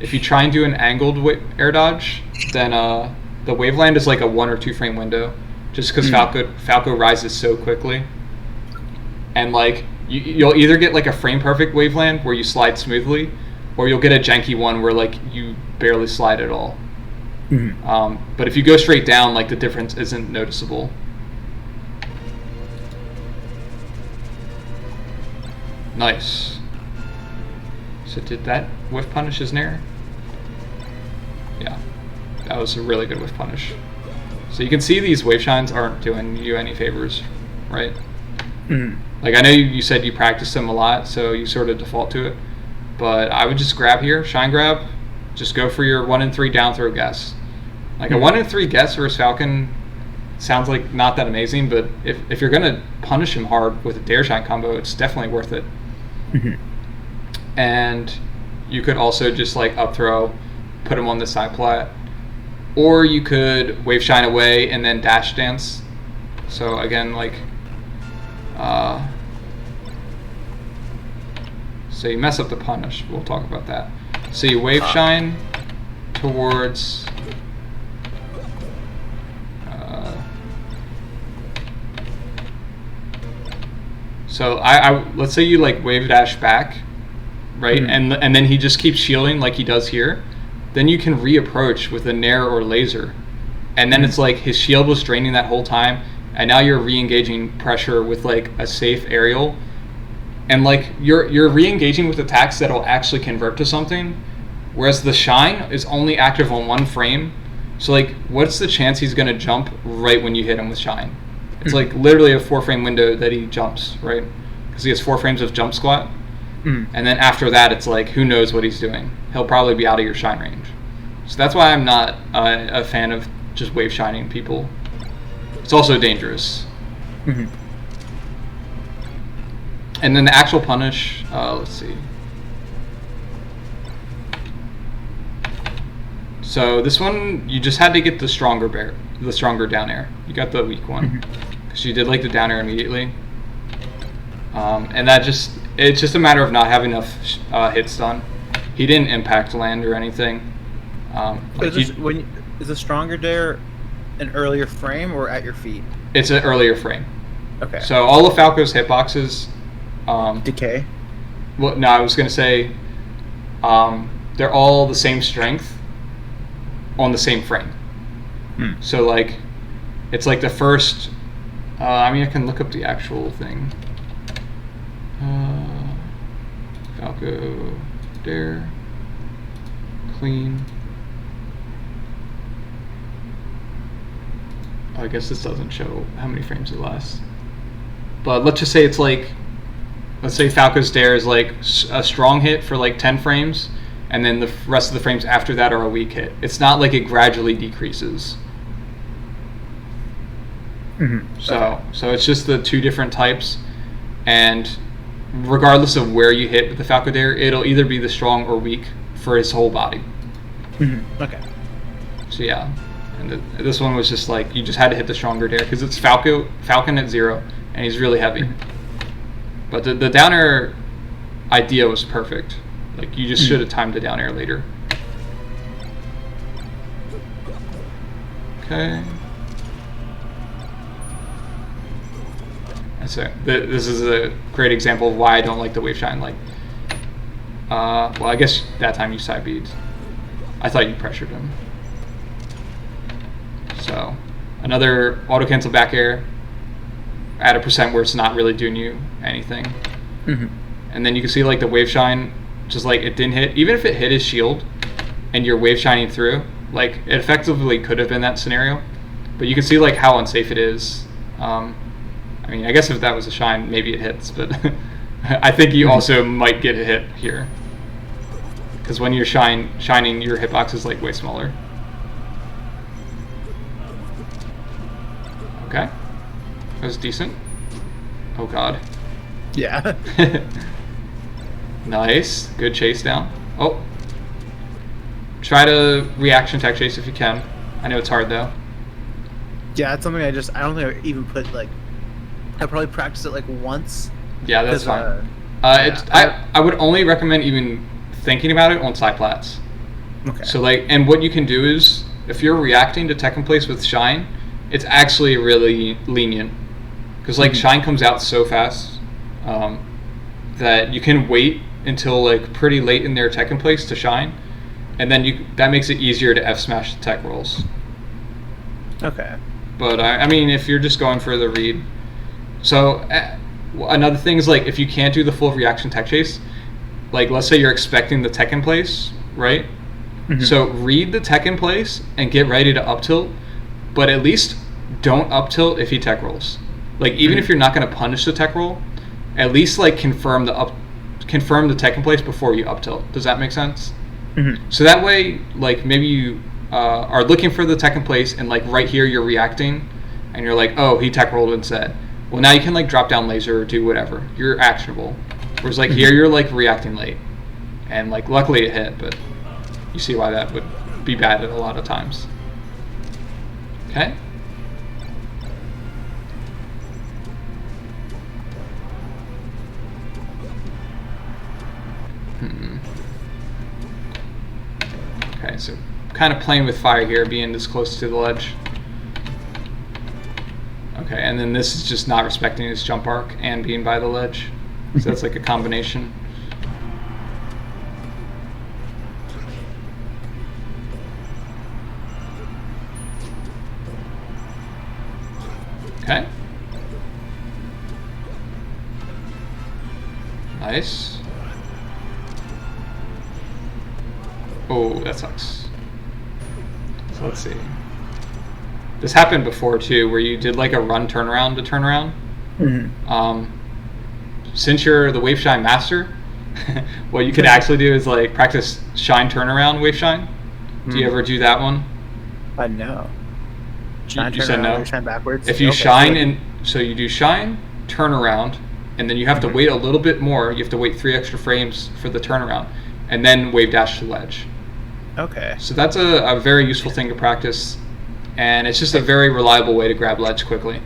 If you try and do an angled air dodge, then the waveland is like a 1 or 2 frame window, just because Falco rises so quickly. And like you'll either get like a frame perfect waveland where you slide smoothly, or you'll get a janky one where like you barely slide at all. But if you go straight down, like the difference isn't noticeable. Nice. So did that whiff punish his nair? Yeah, that was a really good whiff punish. So you can see these wave shines aren't doing you any favors, right? Like I know you said you practice them a lot, so you sort of default to it. But I would just grab here, shine grab, just go for your 1 in 3 down throw guess. Like a 1 in 3 guess versus Falcon sounds like not that amazing, but if you're gonna punish him hard with a dare shine combo, it's definitely worth it. And you could also just like up throw, put him on the side plat, or you could wave shine away and then dash dance. So again, like so you mess up the punish. We'll talk about that. So you wave shine towards So let's say you like wave dash back, right, and then he just keeps shielding like he does here. Then you can reapproach with a nair or laser, and then it's like his shield was draining that whole time, and now you're re-engaging pressure with like a safe aerial, and like you're re-engaging with attacks that'll actually convert to something, whereas the shine is only active on one frame. So like, what's the chance he's gonna jump right when you hit him with shine? It's like literally a 4-frame window that he jumps, right? Because he has 4 frames of jump squat. And then after that, it's like, who knows what he's doing? He'll probably be out of your shine range. So that's why I'm not a fan of just wave shining people. It's also dangerous. And then the actual punish, let's see. So this one, you just had to get the stronger down air. You got the weak one. Because you did like the down air immediately. And it's just a matter of not having enough hits done. He didn't impact land or anything. Is a stronger dare an earlier frame or at your feet? It's an earlier frame. Okay. So all of Falco's hitboxes decay. Well, no, I was gonna say they're all the same strength on the same frame. So like, it's like the first. I mean, I can look up the actual thing. Falco, dare, clean. I guess this doesn't show how many frames it lasts. But let's just say it's like, let's say Falco's dare is like a strong hit for like 10 frames, and then the rest of the frames after that are a weak hit. It's not like it gradually decreases. So it's just the 2 different types, and regardless of where you hit with the Falco dare, it'll either be the strong or weak for his whole body. Okay. So yeah, and this one was just like, you just had to hit the stronger dare because it's Falcon at 0, and he's really heavy. But the down air idea was perfect. Like, you just should have timed the down air later. Okay. So this is a great example of why I don't like the wave shine. Like, well, I guess that time you side beat. I thought you pressured him. So another auto cancel back air at a percent where it's not really doing you anything. And then you can see like the wave shine, just like it didn't hit. Even if it hit his shield and you're wave shining through, like it effectively could have been that scenario. But you can see like how unsafe it is. I mean, I guess if that was a shine, maybe it hits, but I think you also might get a hit here. Because when you're shining, your hitbox is like way smaller. Okay. That was decent. Oh god. Yeah. Nice. Good chase down. Oh. Try to reaction tech chase if you can. I know it's hard though. Yeah, it's something I don't think I even put like. I probably practiced it like once. Yeah, that's fine. I would only recommend even thinking about it on side plats. Okay. So like, and what you can do is, if you're reacting to tech in place with shine, it's actually really lenient, because like shine comes out so fast that you can wait until like pretty late in their tech in place to shine, and then that makes it easier to F smash the tech rolls. Okay. But I mean, if you're just going for the read. So another thing is like, if you can't do the full reaction tech chase, like let's say you're expecting the tech in place, right? So read the tech in place and get ready to up tilt, but at least don't up tilt if he tech rolls. Like even if you're not going to punish the tech roll, at least like confirm the tech in place before you up tilt. Does that make sense? So that way, like maybe you are looking for the tech in place, and like right here you're reacting, and you're like, oh, he tech rolled instead. Well, now you can like drop down laser or do whatever. You're actionable. Whereas like here you're like reacting late, and like luckily it hit, but you see why that would be bad at a lot of times. Okay. Okay, so kind of playing with fire here, being this close to the ledge. Okay. Okay, and then this is just not respecting his jump arc and being by the ledge. So that's like a combination. Okay. Nice. Oh, that sucks. So let's see. This happened before too, where you did like a run turnaround to turn around. Since you're the wave shine master, what you could actually do is like practice shine turnaround wave shine. Do you ever do that one? No. Shine, you said no. Wave shine backwards. If you shine and so you do shine, turn around, and then you have to wait a little bit more. You have to wait 3 extra frames for the turnaround, and then wave dash to ledge. Okay. So that's a very useful thing to practice, and it's just a very reliable way to grab ledge quickly.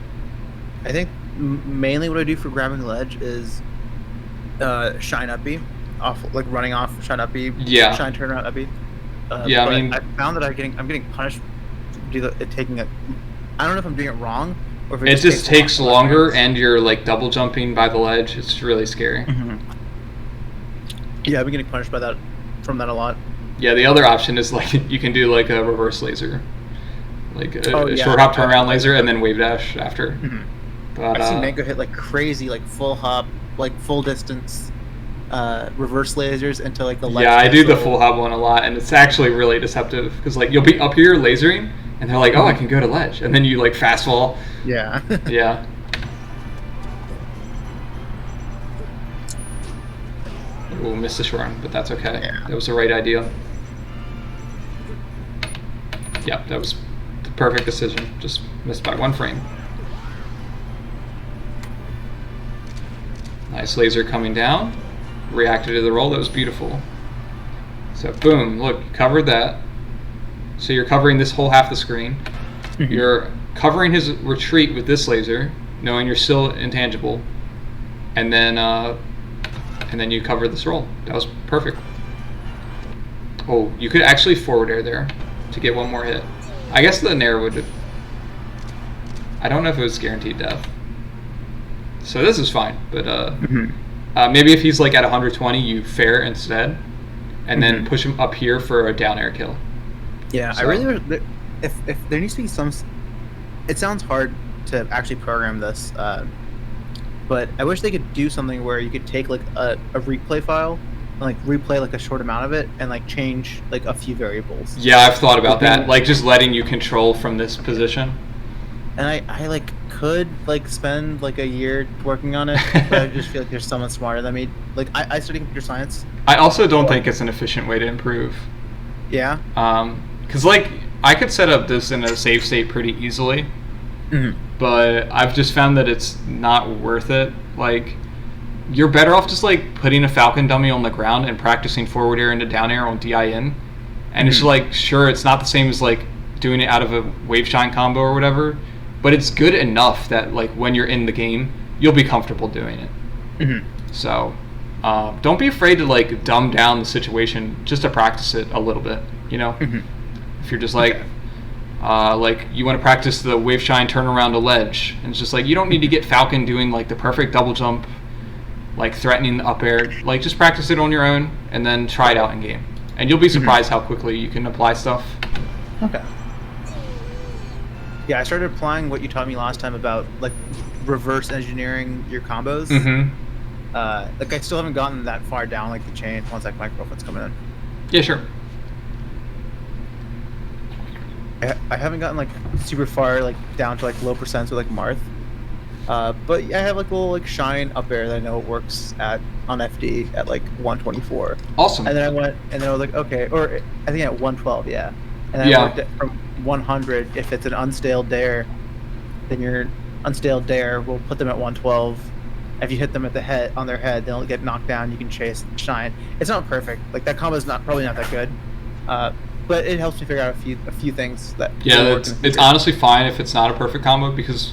I think mainly what I do for grabbing ledge is shine uppy, like running off shine uppy, shine turnaround uppy. Yeah, I mean, I found that I'm getting punished. Taking it. I don't know if I'm doing it wrong or if it just takes longer, and you're like double jumping by the ledge. It's really scary. Yeah, I've been getting punished from that a lot. Yeah, the other option is like you can do like a reverse laser, like a short hop turnaround laser, and then wave dash after. But I've seen Mango hit like crazy, like full hop, like full distance reverse lasers into like the ledge. Yeah, I do the full hop one a lot, and it's actually really deceptive because like you'll be up here lasering, and they're like, "Oh, I can go to ledge," and then you like fast fall. Yeah. Yeah. We'll miss the short run, but that's okay. Yeah. That was the right idea. Yep, that was the perfect decision. Just missed by 1 frame. Nice laser coming down. Reacted to the roll. That was beautiful. So boom, look, covered that. So you're covering this whole half the screen. You're covering his retreat with this laser, knowing you're still intangible, and then you cover this roll. That was perfect. Oh, you could actually forward air there to get 1 more hit. I guess the nair would. I don't know if it was guaranteed death. So this is fine, but maybe if he's like at 120, you fair instead, and then push him up here for a down air kill. Yeah, so. I really wish if there needs to be some. It sounds hard to actually program this, but I wish they could do something where you could take like a replay file and like replay like a short amount of it and like change like a few variables. Yeah, I've thought about that, like just letting you control from this position. And I like could like spend like a year working on it, but I just feel like there's someone smarter than me. Like I study computer science. I also don't think it's an efficient way to improve. Yeah. Because like I could set up this in a save state pretty easily, but I've just found that it's not worth it. Like you're better off just like putting a Falcon dummy on the ground and practicing forward air into down air on DIN, and it's like sure it's not the same as like doing it out of a wave shine combo or whatever. But it's good enough that like when you're in the game, you'll be comfortable doing it. So don't be afraid to like dumb down the situation just to practice it a little bit. You know, if you're just like you want to practice the wave shine turnaround to ledge, and it's just like you don't need to get Falcon doing like the perfect double jump, like threatening the up air. Like just practice it on your own and then try it out in game, and you'll be surprised how quickly you can apply stuff. Okay. Yeah, I started applying what you taught me last time about like reverse engineering your combos. Like I still haven't gotten that far down like the chain. One sec, my girlfriend's coming in. Yeah, sure. I haven't gotten like super far like down to like low percents with like Marth. But I have like a little like shine up air that I know it works at on FD at like 124. Awesome. And then I was like okay, or I think at 112, yeah. And then I worked it from 100. If it's an unstale dare, then your unstale dare will put them at 112. If you hit them at the head on their head, they'll get knocked down. You can chase shine. It's not perfect. Like that combo is probably not that good, but it helps me figure out a few things that. Yeah, it's honestly fine if it's not a perfect combo because,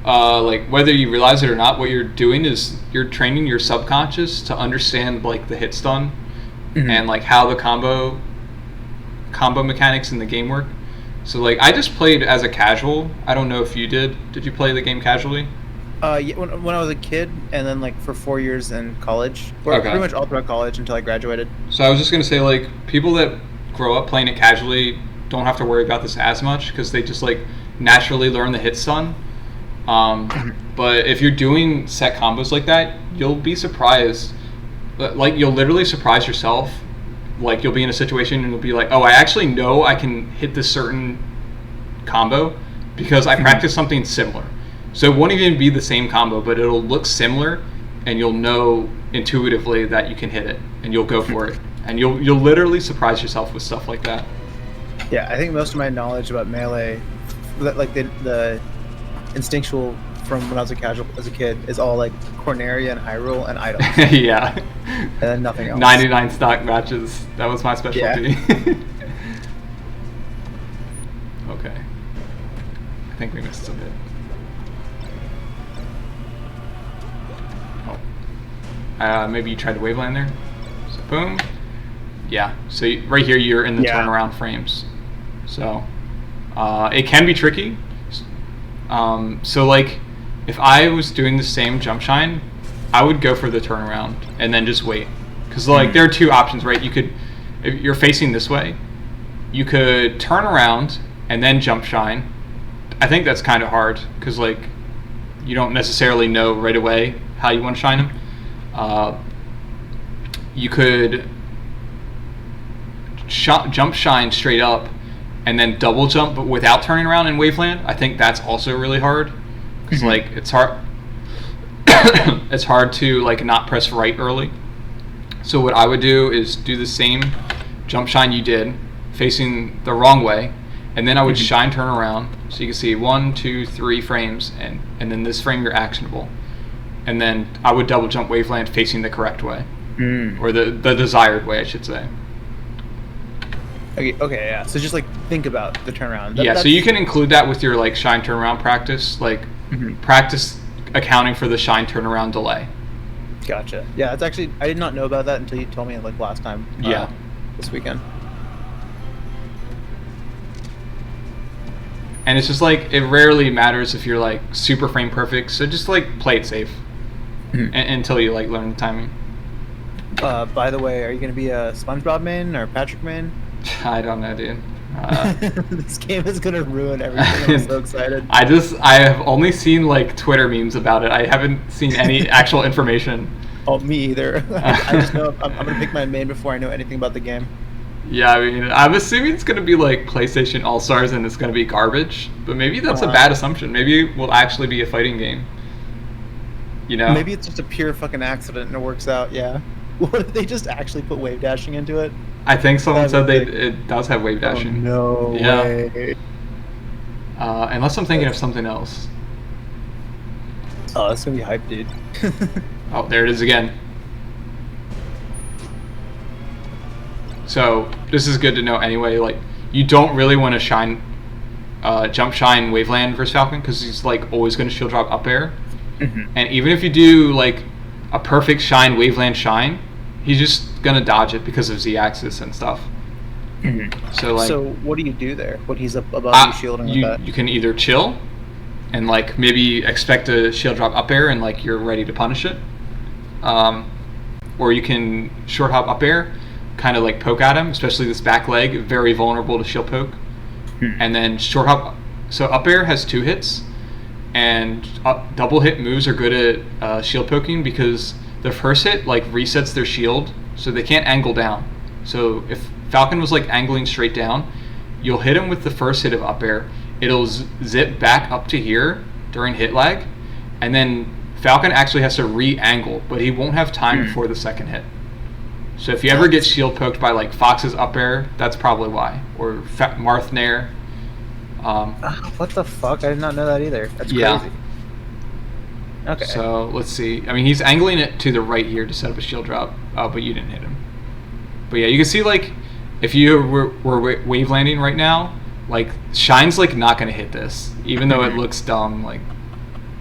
like whether you realize it or not, what you're doing is you're training your subconscious to understand like the hit stun and like how the combo mechanics in the game work. So like I just played as a casual. I don't know if you did. Did you play the game casually? Yeah, when I was a kid, and then like for 4 years in college, or Okay. pretty much all throughout college until I graduated. So I was just gonna say like people that grow up playing it casually don't have to worry about this as much because they just like naturally learn the hit stun. But if you're doing set combos like that, you'll be surprised. Like you'll literally surprise yourself. Like you'll be in a situation and you'll be like, oh, I actually know I can hit this certain combo because I practiced something similar. So it won't even be the same combo, but it'll look similar, and you'll know intuitively that you can hit it, and you'll go for it, and you'll literally surprise yourself with stuff like that. Yeah, I think most of my knowledge about Melee, like the instinctual from when I was as a kid, is all like Corneria and Hyrule and items, Yeah. and then nothing else. 99 stock matches. That was my specialty. Yeah. Okay. I think we missed a bit. Oh. Maybe you tried to waveland there. So boom. Yeah. So right here you're in the turnaround frames. So it can be tricky. So like if I was doing the same jump shine, I would go for the turnaround and then just wait. Because like there are two options, right? You could, if you're facing this way, you could turn around and then jump shine. I think that's kind of hard because like you don't necessarily know right away how you want to shine them. You could jump shine straight up and then double jump but without turning around in waveland. I think that's also really hard because like it's hard it's hard to like not press right early. So what I would do is do the same jump shine you did facing the wrong way, and then I would shine turn around so you can see 1, 2, 3 frames, and then this frame you're actionable, and then I would double jump waveland facing the correct way, or the desired way I should say. Okay, yeah. So just like think about the turnaround. So you can include that with your like shine turnaround practice, like practice accounting for the shine turnaround delay. Gotcha. Yeah, it's actually I did not know about that until you told me like last time. This weekend. And it's just like it rarely matters if you're like super frame perfect. So just like play it safe until you like learn the timing. By the way, are you going to be a SpongeBob main or Patrick main? I don't know, dude. This game is going to ruin everything. I'm so excited. I have only seen like Twitter memes about it. I haven't seen any actual information. Oh, me either. I just know I'm going to pick my main before I know anything about the game. Yeah, I mean, I'm assuming it's going to be like PlayStation All-Stars and it's going to be garbage. But maybe that's a bad assumption. Maybe it will actually be a fighting game. You know? Maybe it's just a pure fucking accident and it works out, yeah. What if they just actually put wave dashing into it? I think someone said it does have wave dashing. Oh, no way. Unless I'm thinking of something else. Oh, that's going to be hype, dude. Oh, there it is again. So this is good to know anyway. Like you don't really want to shine, jump shine waveland versus Falcon because he's like always going to shield drop up air, and even if you do like a perfect shine waveland shine, he's just going to dodge it because of Z axis and stuff. So like, so what do you do there when he's up above you shielding with that? You can either chill, and like maybe expect a shield drop up air and like you're ready to punish it, or you can short hop up air. Kind of like poke at him, especially this back leg, very vulnerable to shield poke. And then short hop, so up air has 2 hits, and double hit moves are good at shield poking because the first hit like resets their shield, so they can't angle down. So if Falcon was like angling straight down, you'll hit him with the first hit of up air, it'll zip back up to here during hit lag, and then Falcon actually has to re-angle, but he won't have time before the second hit. So if you ever get shield poked by like Fox's up air, that's probably why. Or Marth Nair. What the fuck? I did not know that either. That's crazy. Okay. So let's see. I mean, he's angling it to the right here to set up a shield drop, but you didn't hit him. But yeah, you can see like if you were wave landing right now, like Shine's like not gonna hit this, even though it looks dumb. Like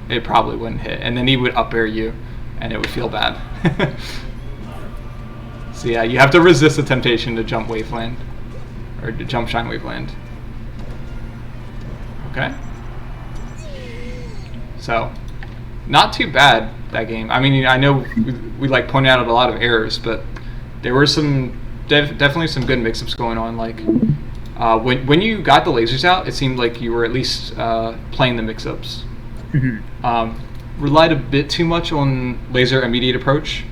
it probably wouldn't hit, and then he would up air you, and it would feel bad. So yeah, you have to resist the temptation to jump waveland, or to jump shine waveland. Okay. So, not too bad, that game. I mean, I know we like pointed out a lot of errors, but there were some definitely some good mix-ups going on. Like when you got the lasers out, it seemed like you were at least playing the mix-ups. Relied a bit too much on laser immediate approach,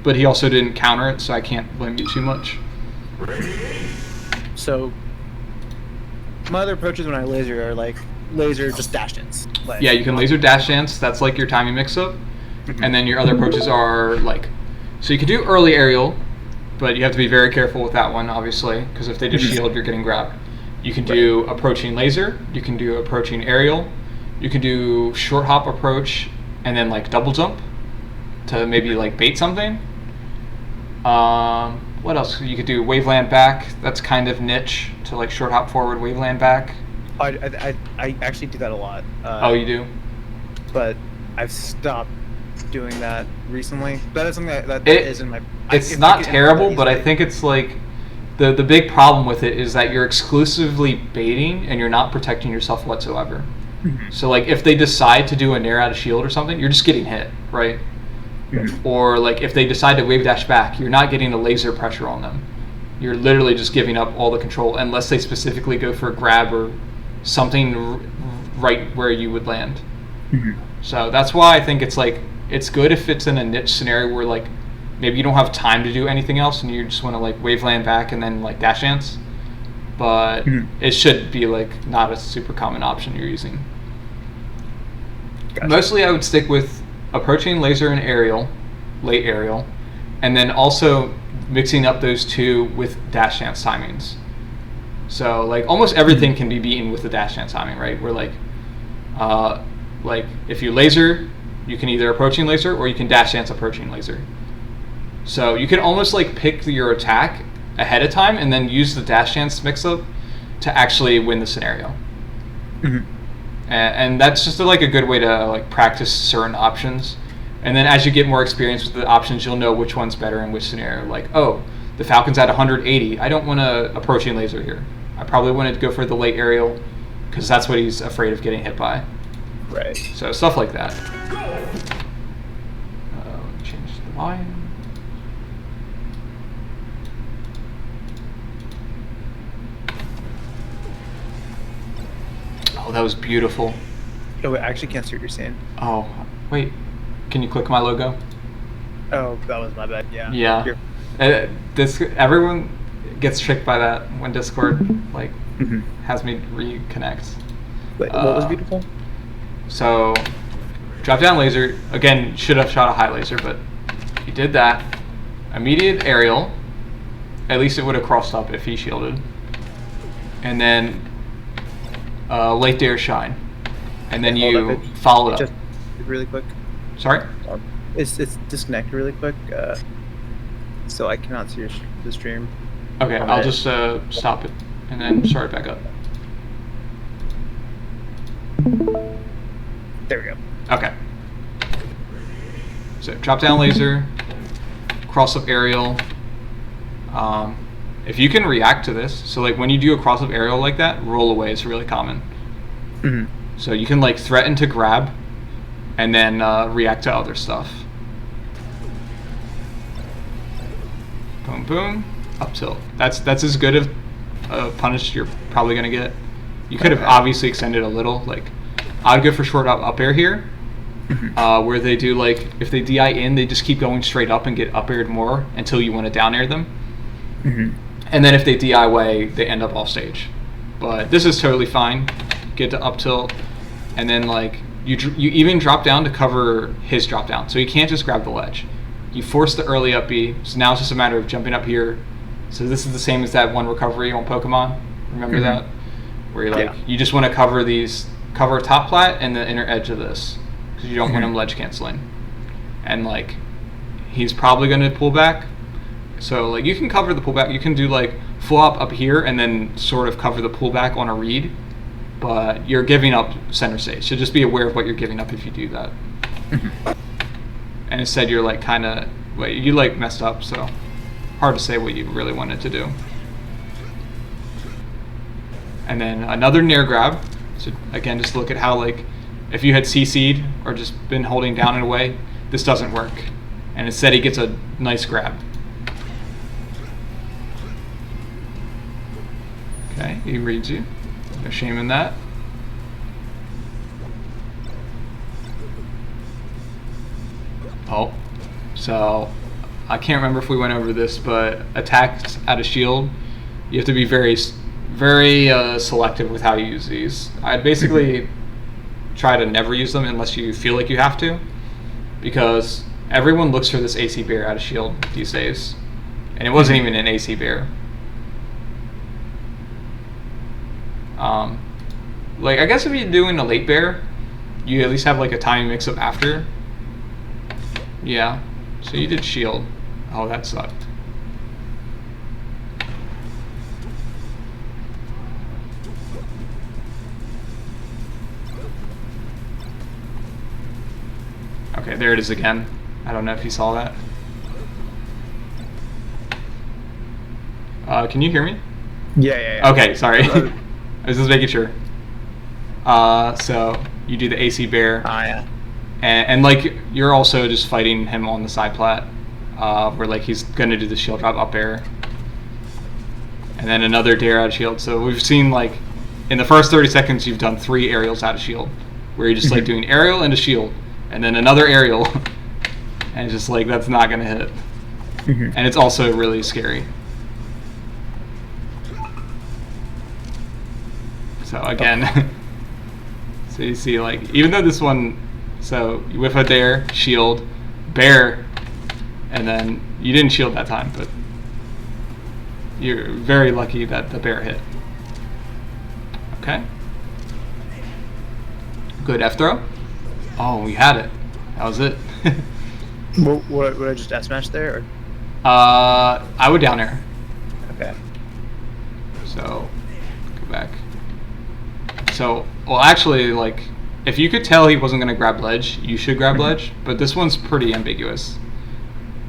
but he also didn't counter it, so I can't blame you too much. So my other approaches when I laser are like laser just dash dance. Like, Yeah, you can laser dash dance. That's like your timing mix-up. And then your other approaches are like, so you can do early aerial, but you have to be very careful with that one, obviously, because if they just shield, you're getting grabbed. You can do approaching laser. You can do approaching aerial. You can do short hop approach and then like double jump to maybe like bait something. What else? You could do waveland back. That's kind of niche to like short hop forward, waveland back. I actually do that a lot. Oh, you do? But I've stopped doing that recently. That is something that is in my... It's not terrible, but I think it's like... The big problem with it is that you're exclusively baiting and you're not protecting yourself whatsoever. So like if they decide to do a nair out of shield or something, you're just getting hit, right? Or like if they decide to wave dash back, you're not getting a laser pressure on them. You're literally just giving up all the control unless they specifically go for a grab or something right where you would land. So that's why I think it's like it's good if it's in a niche scenario where like maybe you don't have time to do anything else and you just want to like waveland back and then like dash dance. But it should be like not a super common option you're using. Gotcha. Mostly I would stick with approaching laser and aerial, late aerial, and then also mixing up those two with dash dance timings. So like almost everything can be beaten with the dash dance timing, right? Where like if you laser, you can either approaching laser or you can dash dance approaching laser. So you can almost like pick your attack ahead of time and then use the dash dance mix-up to actually win the scenario. And that's just like a good way to like practice certain options. And then as you get more experience with the options, you'll know which one's better in which scenario. Like, oh, the Falcon's at 180. I don't want to approaching laser here. I probably want to go for the late aerial because that's what he's afraid of getting hit by. Right. So stuff like that. Change the volume. Oh, that was beautiful. Oh, wait, I actually can't see what you're saying. Oh, wait. Can you click my logo? Oh, that was my bad. Yeah. Yeah. Everyone gets tricked by that when Discord like has me reconnect. Wait, what was beautiful? So, drop down laser. Again, should have shot a high laser, but he did that. Immediate aerial. At least it would have crossed up if he shielded. And then late dare shine. And then you follow it up. Just really quick. Sorry? It's disconnected really quick, so I cannot see the stream. Okay, I'll just stop it and then start it back up. There we go. Okay. So drop down laser, cross up aerial. If you can react to this, so like when you do a cross up aerial like that, roll away is really common. So you can like threaten to grab and then react to other stuff. Boom, boom, up tilt. That's as good of a punish you're probably gonna get. You could have obviously extended a little. Like I'd go for short up air here, where they do like if they DI in, they just keep going straight up and get up aired more until you want to down air them. And then if they DI away, they end up off stage. But this is totally fine. Get to up tilt, and then like you even drop down to cover his drop down. So you can't just grab the ledge. You force the early up B. So now it's just a matter of jumping up here. So this is the same as that one recovery on Pokemon. Remember that? Where you're like you just want to cover top plat and the inner edge of this because you don't want him ledge canceling. And like he's probably going to pull back. So like you can cover the pullback. You can do like full up here and then sort of cover the pullback on a read. But you're giving up center stage. So just be aware of what you're giving up if you do that. And instead you're like kind of, you like messed up, so hard to say what you really wanted to do. And then another nair grab. So So again, just look at how like if you had CC'd or just been holding down in a way, this doesn't work. And instead he gets a nice grab. Okay, he reads you. No shame in that. Oh, so I can't remember if we went over this, but attacks out of shield, you have to be very selective with how you use these. I'd basically try to never use them unless you feel like you have to, because everyone looks for this AC bear out of shield these days, and it wasn't even an AC bear. Like I guess if you're doing a late bear, you at least have like a timing mix up after. Yeah, so you did shield. Oh, that sucked. Okay, there it is again. I don't know if you saw that. Can you hear me? Yeah. Okay, sorry. I was just making sure. So you do the AC bear. Yeah. And like you're also just fighting him on the side plat, where like he's gonna do the shield drop up air, and then another dare out of shield. So we've seen like in the first 30 seconds you've done 3 aerials out of shield, where you're just like doing aerial into shield, and then another aerial, and it's just like that's not gonna hit, and it's also really scary. So again, so you see like even though this one. So you whiff a dare, shield, bear, and then you didn't shield that time, but you're very lucky that the bear hit. Okay. Good F throw. Oh, we had it. That was it. Would I just S smash there? Or? I would down air. Okay. So go back. So well, actually, like. If you could tell he wasn't going to grab ledge, you should grab ledge, but this one's pretty ambiguous.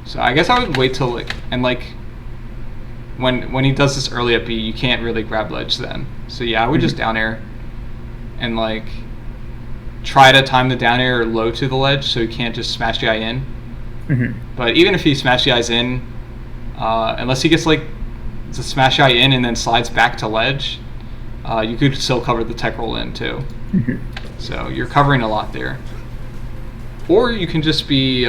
So I guess I would wait till like, and like, when he does this early up B, you can't really grab ledge then. So yeah, I would just down air, and like, try to time the down air low to the ledge so he can't just smash the eye in. But even if he smash the eyes in, unless he gets like, the smash eye in and then slides back to ledge, you could still cover the tech roll in too. So you're covering a lot there. Or you can just be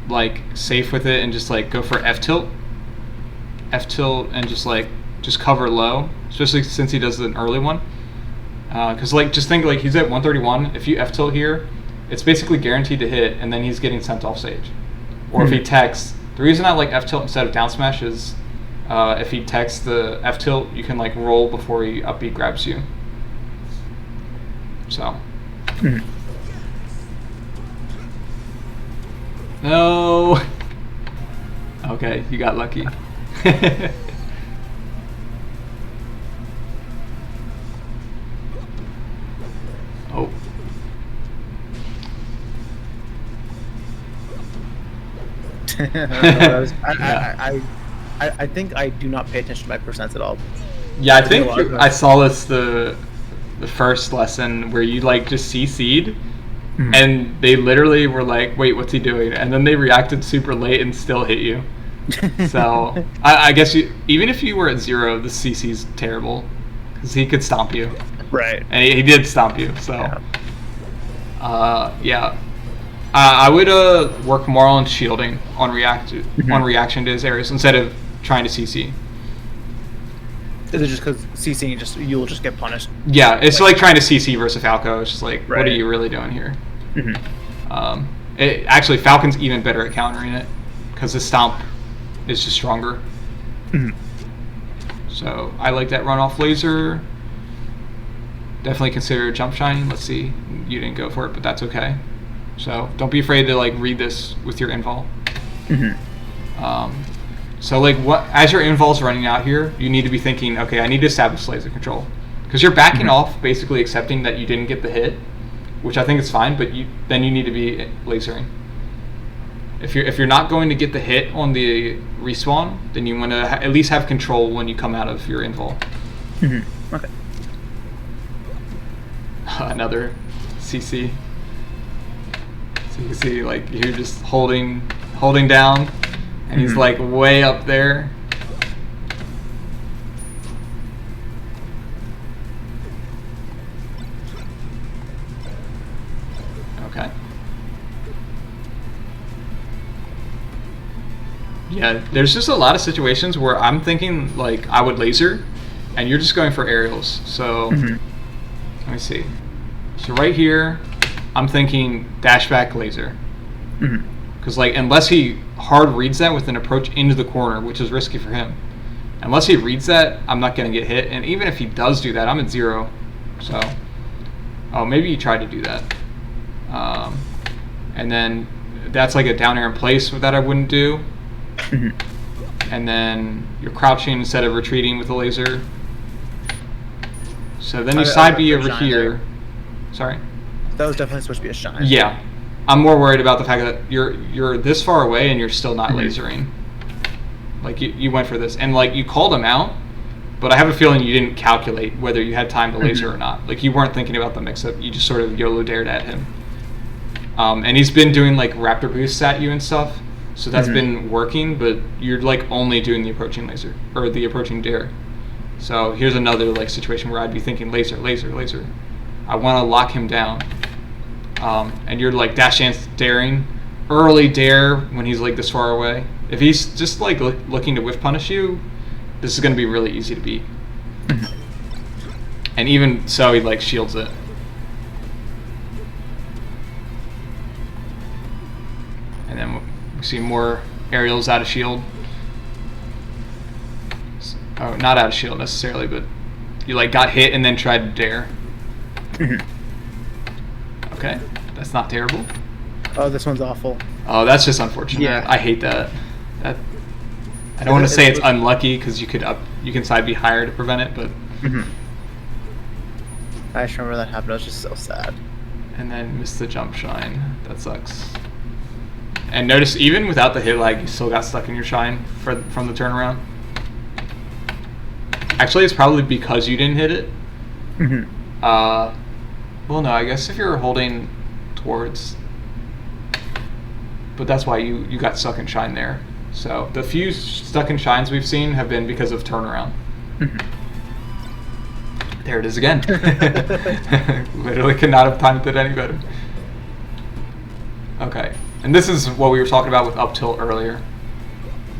like safe with it and just like go for F tilt and just cover low, especially since he does an early one. Because like just think like he's at 131. If you F tilt here, it's basically guaranteed to hit, and then he's getting sent off stage. Or if he techs, the reason I like F tilt instead of down smash is if he techs the F tilt, you can like roll before he up B grabs you. So. No. Okay, you got lucky. Oh. I think I do not pay attention to my percents at all. Yeah, I think I saw this the first lesson where you like just CC'd and they literally were like, wait, what's he doing? And then they reacted super late and still hit you. So I guess even if you were at 0, the CC's terrible because he could stomp you. Right. And he did stomp you. So yeah. I would work more on shielding on reaction to his areas instead of trying to CC. Is it just because CCing you'll just get punished? Yeah, it's like trying to CC versus Falco. It's just like, what are you really doing here? Actually, Falcon's even better at countering it because his stomp is just stronger. So I like that runoff laser. Definitely consider jump shining. Let's see, you didn't go for it, but that's okay. So don't be afraid to like read this with your invol. So like as your invol's running out here, you need to be thinking, okay, I need to establish laser control, because you're backing off, basically accepting that you didn't get the hit, which I think is fine, but then you need to be lasering. If you're not going to get the hit on the respawn, then you want to at least have control when you come out of your invol. Okay. Another CC. So you can see like you're just holding down, and he's like way up there. Okay. Yeah, there's just a lot of situations where I'm thinking like I would laser, and you're just going for aerials. So let me see. So right here, I'm thinking dash back laser. Because like unless he hard reads that with an approach into the corner, which is risky for him. Unless he reads that, I'm not going to get hit. And even if he does do that, I'm at 0. So, oh, maybe he tried to do that. And then that's like a down air in place that I wouldn't do. And then you're crouching instead of retreating with the laser. So then you side B over here. There. Sorry? That was definitely supposed to be a shine. Yeah. I'm more worried about the fact that you're this far away and you're still not lasering. Like you went for this. And like you called him out, but I have a feeling you didn't calculate whether you had time to laser or not. Like you weren't thinking about the mix-up. You just sort of YOLO dared at him. And he's been doing like raptor boosts at you and stuff. So that's been working, but you're like only doing the approaching laser or the approaching dare. So here's another like situation where I'd be thinking laser, laser, laser. I want to lock him down. And you're like dash dance daring, early dare when he's like this far away. If he's just like looking to whiff punish you, this is going to be really easy to beat. And even so, he like shields it. And then we see more aerials out of shield. Oh, not out of shield necessarily, but you like got hit and then tried to dare. Okay, that's not terrible. Oh, this one's awful. Oh, that's just unfortunate. Yeah. I hate that. I don't want to say it's unlucky because you can side B higher to prevent it, but. I just remember that happened. I was just so sad. And then missed the jump shine. That sucks. And notice, even without the hit lag, you still got stuck in your shine from the turnaround. Actually, it's probably because you didn't hit it. Well, no, I guess if you're holding towards... But that's why you got stuck in shine there. So the few stuck in shines we've seen have been because of turnaround. There it is again. Literally could not have timed it any better. Okay. And this is what we were talking about with up tilt earlier.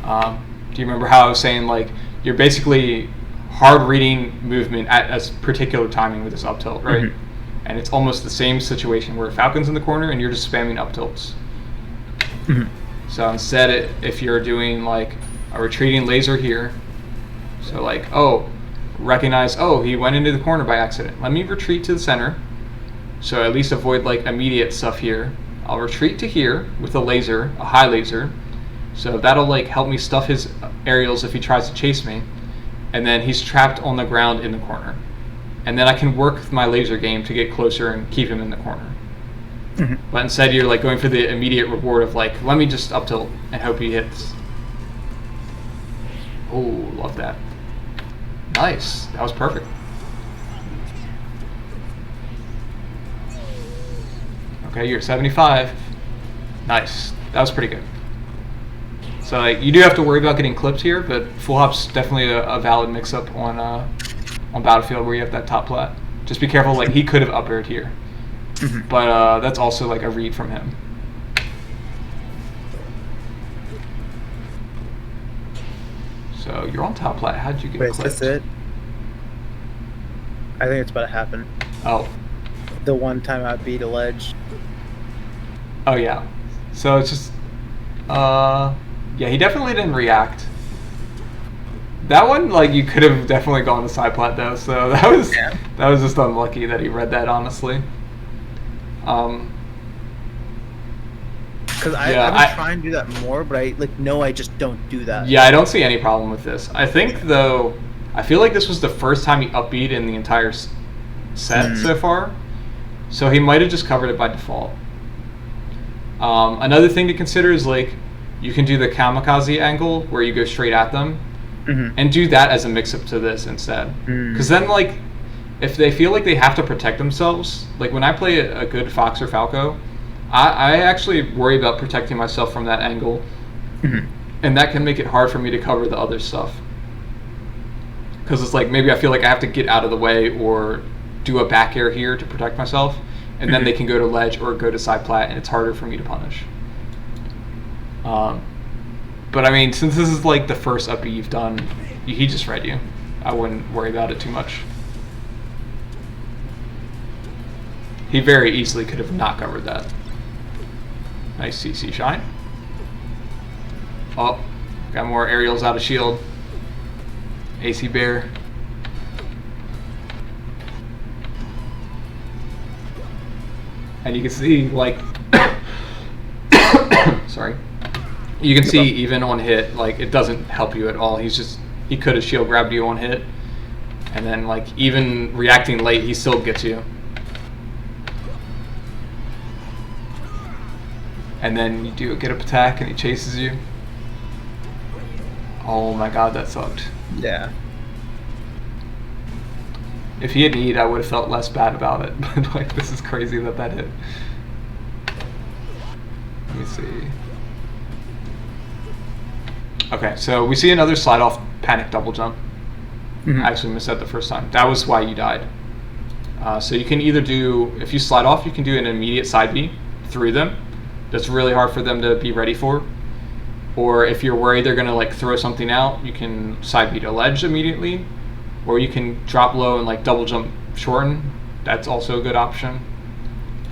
Do you remember how I was saying, like, you're basically hard reading movement at a particular timing with this up tilt, right? And it's almost the same situation where Falcon's in the corner and you're just spamming up tilts. So instead, if you're doing like a retreating laser here, so like, oh, recognize, oh, he went into the corner by accident. Let me retreat to the center. So at least avoid like immediate stuff here. I'll retreat to here with a laser, a high laser. So that'll like help me stuff his aerials if he tries to chase me. And then he's trapped on the ground in the corner. And then I can work with my laser game to get closer and keep him in the corner. But instead you're like going for the immediate reward of like, let me just up tilt and hope he hits. Oh, love that. Nice. That was perfect. Okay, you're at 75. Nice. That was pretty good. So like, you do have to worry about getting clipped here, but full hop's definitely a valid mix-up on Battlefield where you have that top plat. Just be careful, like he could have up aired here. But that's also like a read from him. So you're on top plat. How'd you get clipped? Wait, is this it? I think it's about to happen. Oh. The one time I beat a ledge. Oh yeah. So it's just yeah, he definitely didn't react. That one, like, you could have definitely gone to side plat though, so that was just unlucky that he read that, honestly. Because I've been trying to do that more, but I just don't do that. Yeah, I don't see any problem with this. I think, though, I feel like this was the first time he upbeat in the entire set so far, so he might have just covered it by default. Another thing to consider is, like, you can do the kamikaze angle where you go straight at them, and do that as a mix-up to this instead. Because then, like, if they feel like they have to protect themselves, like when I play a good Fox or Falco, I actually worry about protecting myself from that angle, and that can make it hard for me to cover the other stuff. Because it's like maybe I feel like I have to get out of the way or do a back air here to protect myself, and then they can go to ledge or go to side plat, and it's harder for me to punish. But I mean, since this is like the first up B you've done, he just read you. I wouldn't worry about it too much. He very easily could have not covered that. Nice CC shine. Oh, got more aerials out of shield. AC Bear. And you can see, like, sorry. You can see even on hit, like, it doesn't help you at all. He could have shield grabbed you on hit. And then, like, even reacting late, he still gets you. And then you do a get up attack and he chases you. Oh my god, that sucked. Yeah. If he had E'd, I would have felt less bad about it. But like, this is crazy that hit. Let me see. Okay, so we see another slide off panic double jump. I actually missed that the first time. That was why you died. So you can either do, if you slide off, you can do an immediate side B through them. That's really hard for them to be ready for. Or if you're worried they're going to like throw something out, you can side B to ledge immediately. Or you can drop low and like double jump shorten. That's also a good option.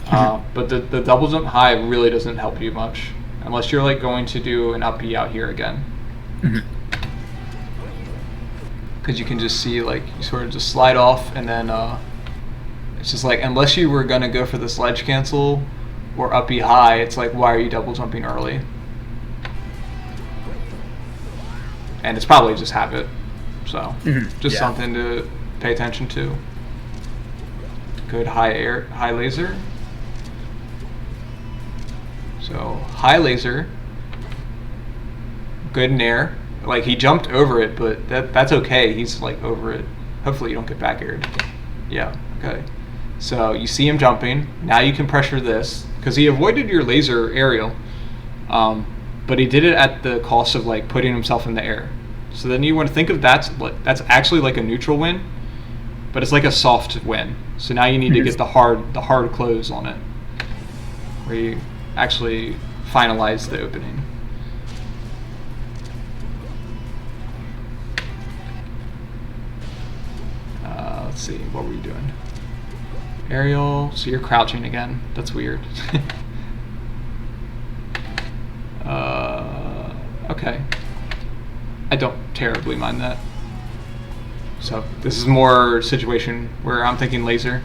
But the double jump high really doesn't help you much. Unless you're like going to do an up B out here again. Because you can just see like you sort of just slide off and then it's just like unless you were going to go for the sledge cancel or up B high, it's like why are you double jumping early? And it's probably just habit. So just something to pay attention to. Good high laser. So high laser. Good nair. Like he jumped over it, but that's okay. He's like over it. Hopefully you don't get back aired. Yeah, okay. So you see him jumping. Now you can pressure this because he avoided your laser aerial, but he did it at the cost of like putting himself in the air. So then you want to think of that's actually like a neutral win, but it's like a soft win. So now you need to get the hard close on it, where you actually finalize the opening. Let's see, what were you doing? Aerial, so you're crouching again. That's weird. Okay. I don't terribly mind that. So this is more situation where I'm thinking laser.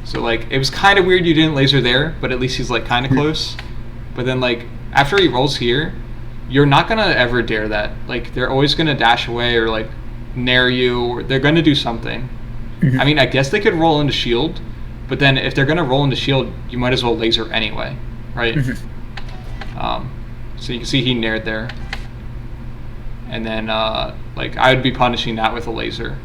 So like it was kind of weird you didn't laser there, but at least he's like kind of close. But then like after he rolls here, you're not gonna ever dare that. Like they're always gonna dash away or like nair you, or they're gonna do something. I mean, I guess they could roll into shield, but then if they're gonna roll into shield, you might as well laser anyway, right? So you can see he naired there. And then, like, I would be punishing that with a laser.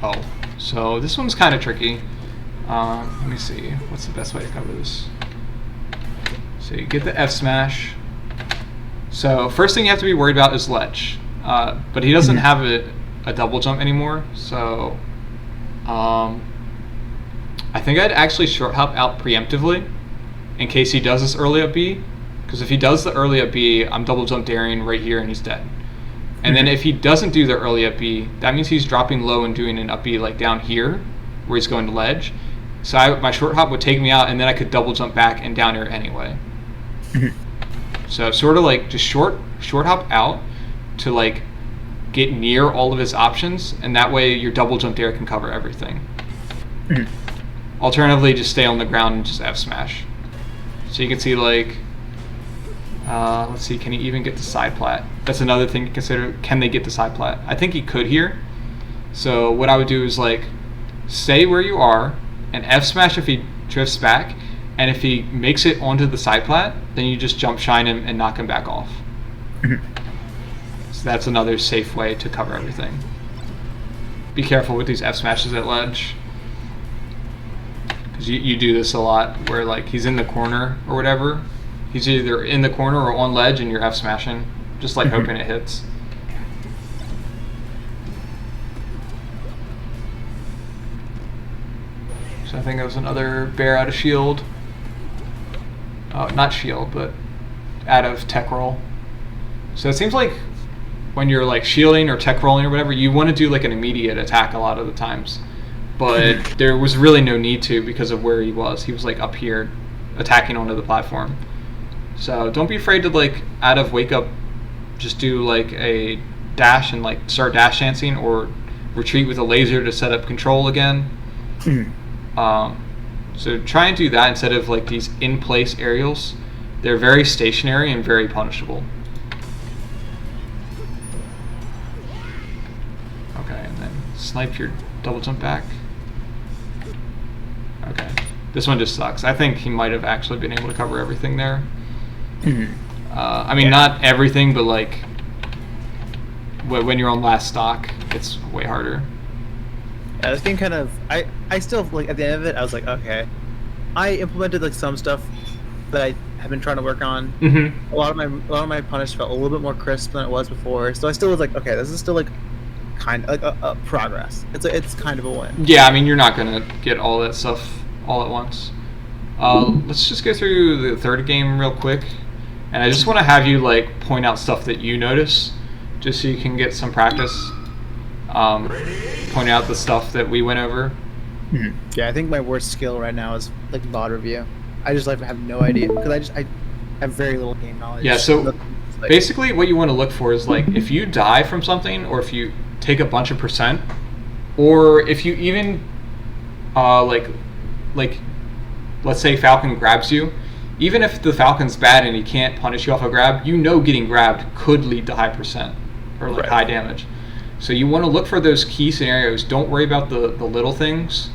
Oh, so this one's kind of tricky. Let me see. What's the best way to cover this? So you get the F smash. So first thing you have to be worried about is ledge. But he doesn't have a double jump anymore, so I think I'd actually short hop out preemptively in case he does this early up B, because if he does the early up B, I'm double jump daring right here and he's dead. And then if he doesn't do the early up B, that means he's dropping low and doing an up B like down here where he's going to ledge. So my short hop would take me out and then I could double jump back and down air anyway. So sort of like just short hop out to like get near all of his options, and that way your double jump dare can cover everything. Alternatively, just stay on the ground and just F smash. So you can see like, let's see, can he even get the side plat? That's another thing to consider. Can they get the side plat? I think he could here. So what I would do is like, stay where you are and F smash if he drifts back, and if he makes it onto the side plat, then you just jump shine him and knock him back off. So that's another safe way to cover everything. Be careful with these F smashes at ledge, because you do this a lot where like he's in the corner or whatever. He's either in the corner or on ledge and you're F smashing, just like hoping it hits. So I think that was another bear out of shield. Not shield, but out of tech roll. So it seems like when you're like shielding or tech rolling or whatever, you want to do like an immediate attack a lot of the times. But there was really no need to because of where he was. He was like up here attacking onto the platform. So don't be afraid to like out of wake up just do like a dash and like start dash dancing, or retreat with a laser to set up control again. So try and do that instead of like these in-place aerials. They're very stationary and very punishable. Okay, and then snipe your double jump back. Okay, this one just sucks. I think he might have actually been able to cover everything there. I mean, not everything, but like when you're on last stock, it's way harder. Yeah, this game kind of, I still, like, at the end of it, I was like, okay. I implemented, like, some stuff that I have been trying to work on. A lot of my punish felt a little bit more crisp than it was before. So I still was like, okay, this is still, like, kind of, like, a progress. It's kind of a win. Yeah, I mean, you're not going to get all that stuff all at once. Let's just go through the third game real quick. And I just want to have you, like, point out stuff that you notice, just so you can get some practice. Point out the stuff that we went over. Yeah, I think my worst skill right now is like VOD review. I just like have no idea because I have very little game knowledge. Yeah, so basically what you want to look for is like if you die from something, or if you take a bunch of percent, or if you even like let's say Falcon grabs you, even if the Falcon's bad and he can't punish you off a grab, you know getting grabbed could lead to high percent or like high damage. So you want to look for those key scenarios. Don't worry about the little things,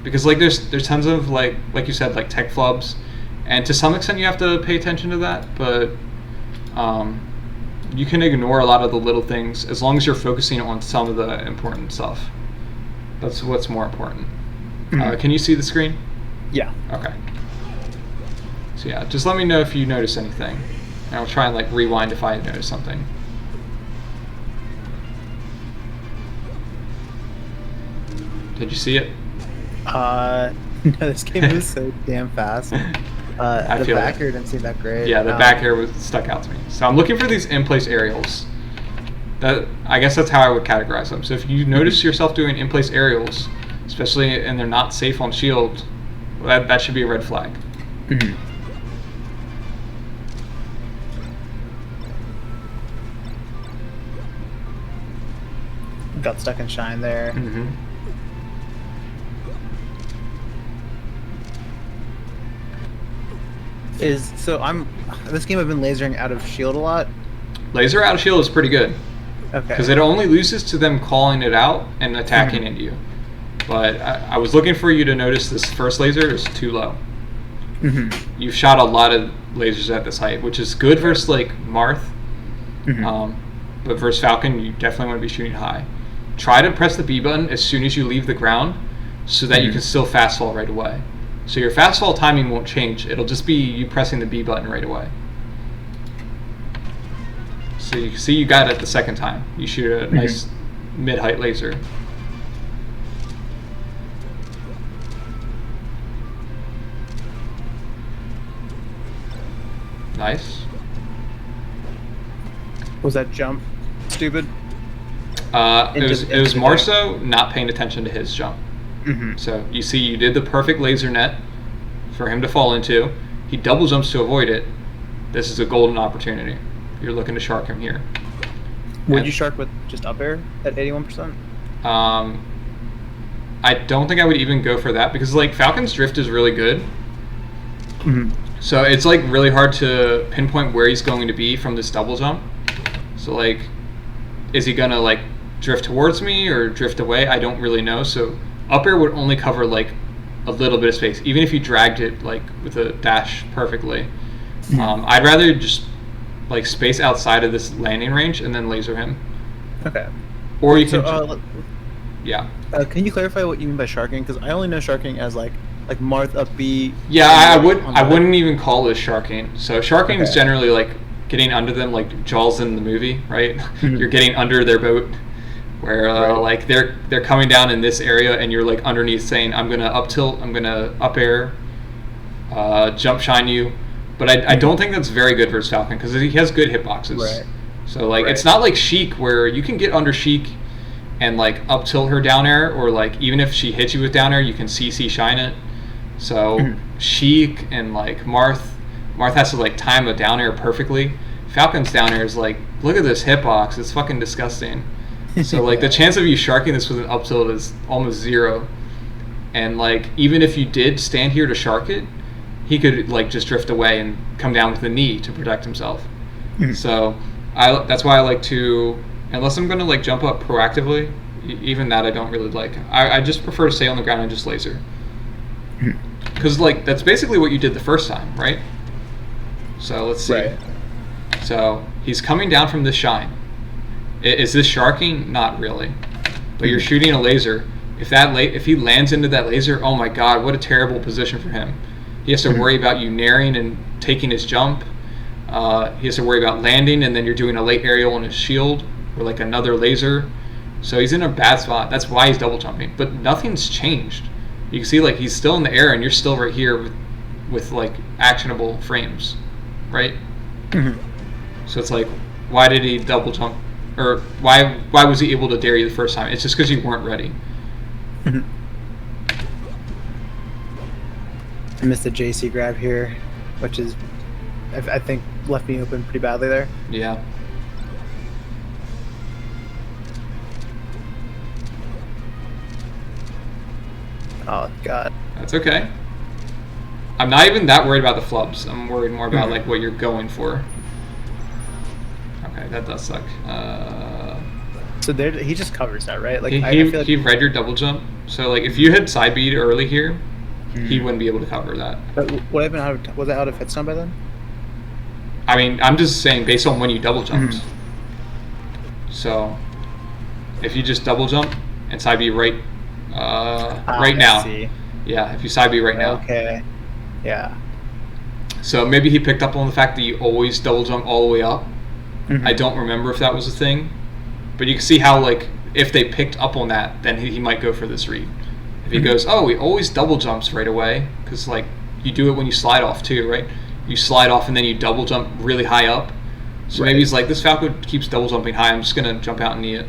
because like there's tons of like you said, like tech flubs, and to some extent you have to pay attention to that. But you can ignore a lot of the little things as long as you're focusing on some of the important stuff. That's what's more important. Can you see the screen? Yeah. Okay. So yeah, just let me know if you notice anything, and I'll try and like rewind if I notice something. Did you see it? No, this game was so damn fast. The back air didn't seem that great. Yeah, the back air was stuck out to me. So I'm looking for these in-place aerials. I guess that's how I would categorize them. So if you notice yourself doing in-place aerials, especially and they're not safe on shield, that should be a red flag. Got stuck in shine there. This game I've been lasering out of shield a lot. Laser out of shield is pretty good. Okay. Because it only loses to them calling it out and attacking into you. But I was looking for you to notice this first laser is too low. You've shot a lot of lasers at this height, which is good versus like Marth. But versus Falcon, you definitely want to be shooting high. Try to press the B button as soon as you leave the ground, so that you can still fast fall right away. So your fast fall timing won't change. It'll just be you pressing the B button right away. So you can see you got it the second time. You shoot a nice mid-height laser. Nice. Was that jump stupid? It was more so not paying attention to his jump. So you see you did the perfect laser net for him to fall into. He double jumps to avoid it. This is a golden opportunity. You're looking to shark him here. Would you shark with just up air at 81%? I don't think I would even go for that, because like Falcon's drift is really good. So it's like really hard to pinpoint where he's going to be from this double jump. So like, is he gonna like drift towards me or drift away? I don't really know. So up air would only cover like a little bit of space, even if you dragged it like with a dash perfectly. Mhm. I'd rather just like space outside of this landing range and then laser him. Okay. Or you So, can, yeah. Can you clarify what you mean by sharking? Because I only know sharking as like Marth up B. Yeah, and I wouldn't even call this sharking. So sharking is Okay. generally like getting under them, like Jaws in the movie, right? Mhm. You're getting under their boat, where Right. like they're coming down in this area, and you're like underneath, saying, "I'm gonna up tilt, I'm gonna up air, jump shine you." But I don't think that's very good versus Falcon because he has good hitboxes. Right. So like Right. it's not like Sheik where you can get under Sheik and like up tilt her down air, or like even if she hits you with down air, you can CC shine it. So Mhm. Sheik and like Marth has to like time a down air perfectly. Falcon's down air is like, look at this hitbox, it's fucking disgusting. So like the chance of you sharking this with an up tilt is almost zero. And like even if you did stand here to shark it, he could like just drift away and come down with a knee to protect himself. Mhm. So that's why I like to, unless I'm gonna like jump up proactively, even that I don't really like. I just prefer to stay on the ground and just laser. Because like that's basically what you did the first time, right? So let's see. Right. So he's coming down from this shine. Is this sharking? Not really. But you're shooting a laser. If he lands into that laser, oh my god, what a terrible position for him. He has to worry about you naring and taking his jump. He has to worry about landing, and then you're doing a late aerial on his shield or like another laser. So he's in a bad spot. That's why he's double jumping. But nothing's changed. You can see like he's still in the air, and you're still right here with like actionable frames, right? Mhm. So it's like, why did he double jump, or why was he able to dare you the first time? It's just because you weren't ready. Mhm. I missed the JC grab here, which is, I think, left me open pretty badly there. Yeah. Oh god. That's okay. I'm not even that worried about the flubs. I'm worried more about like what you're going for. Okay, that does suck. So there, he just covers that, right? Like He I feel like he read your double jump. So like if you had side beat early here, he Mhm. wouldn't be able to cover that. But would I have been out of, was I out of headstone by then? I mean, I'm just saying based on when you double jumped. So if you just double jump and side beat right right I now. see. Yeah, if you side beat right now. Okay. Yeah. So maybe he picked up on the fact that you always double jump all the way up. Mhm. I don't remember if that was a thing, but you can see how like if they picked up on that, then he might go for this read. If he goes, oh, he always double jumps right away, because like you do it when you slide off too, right? You slide off and then you double jump really high up. So maybe he's like, this Falco keeps double jumping high, I'm just gonna jump out and knee it.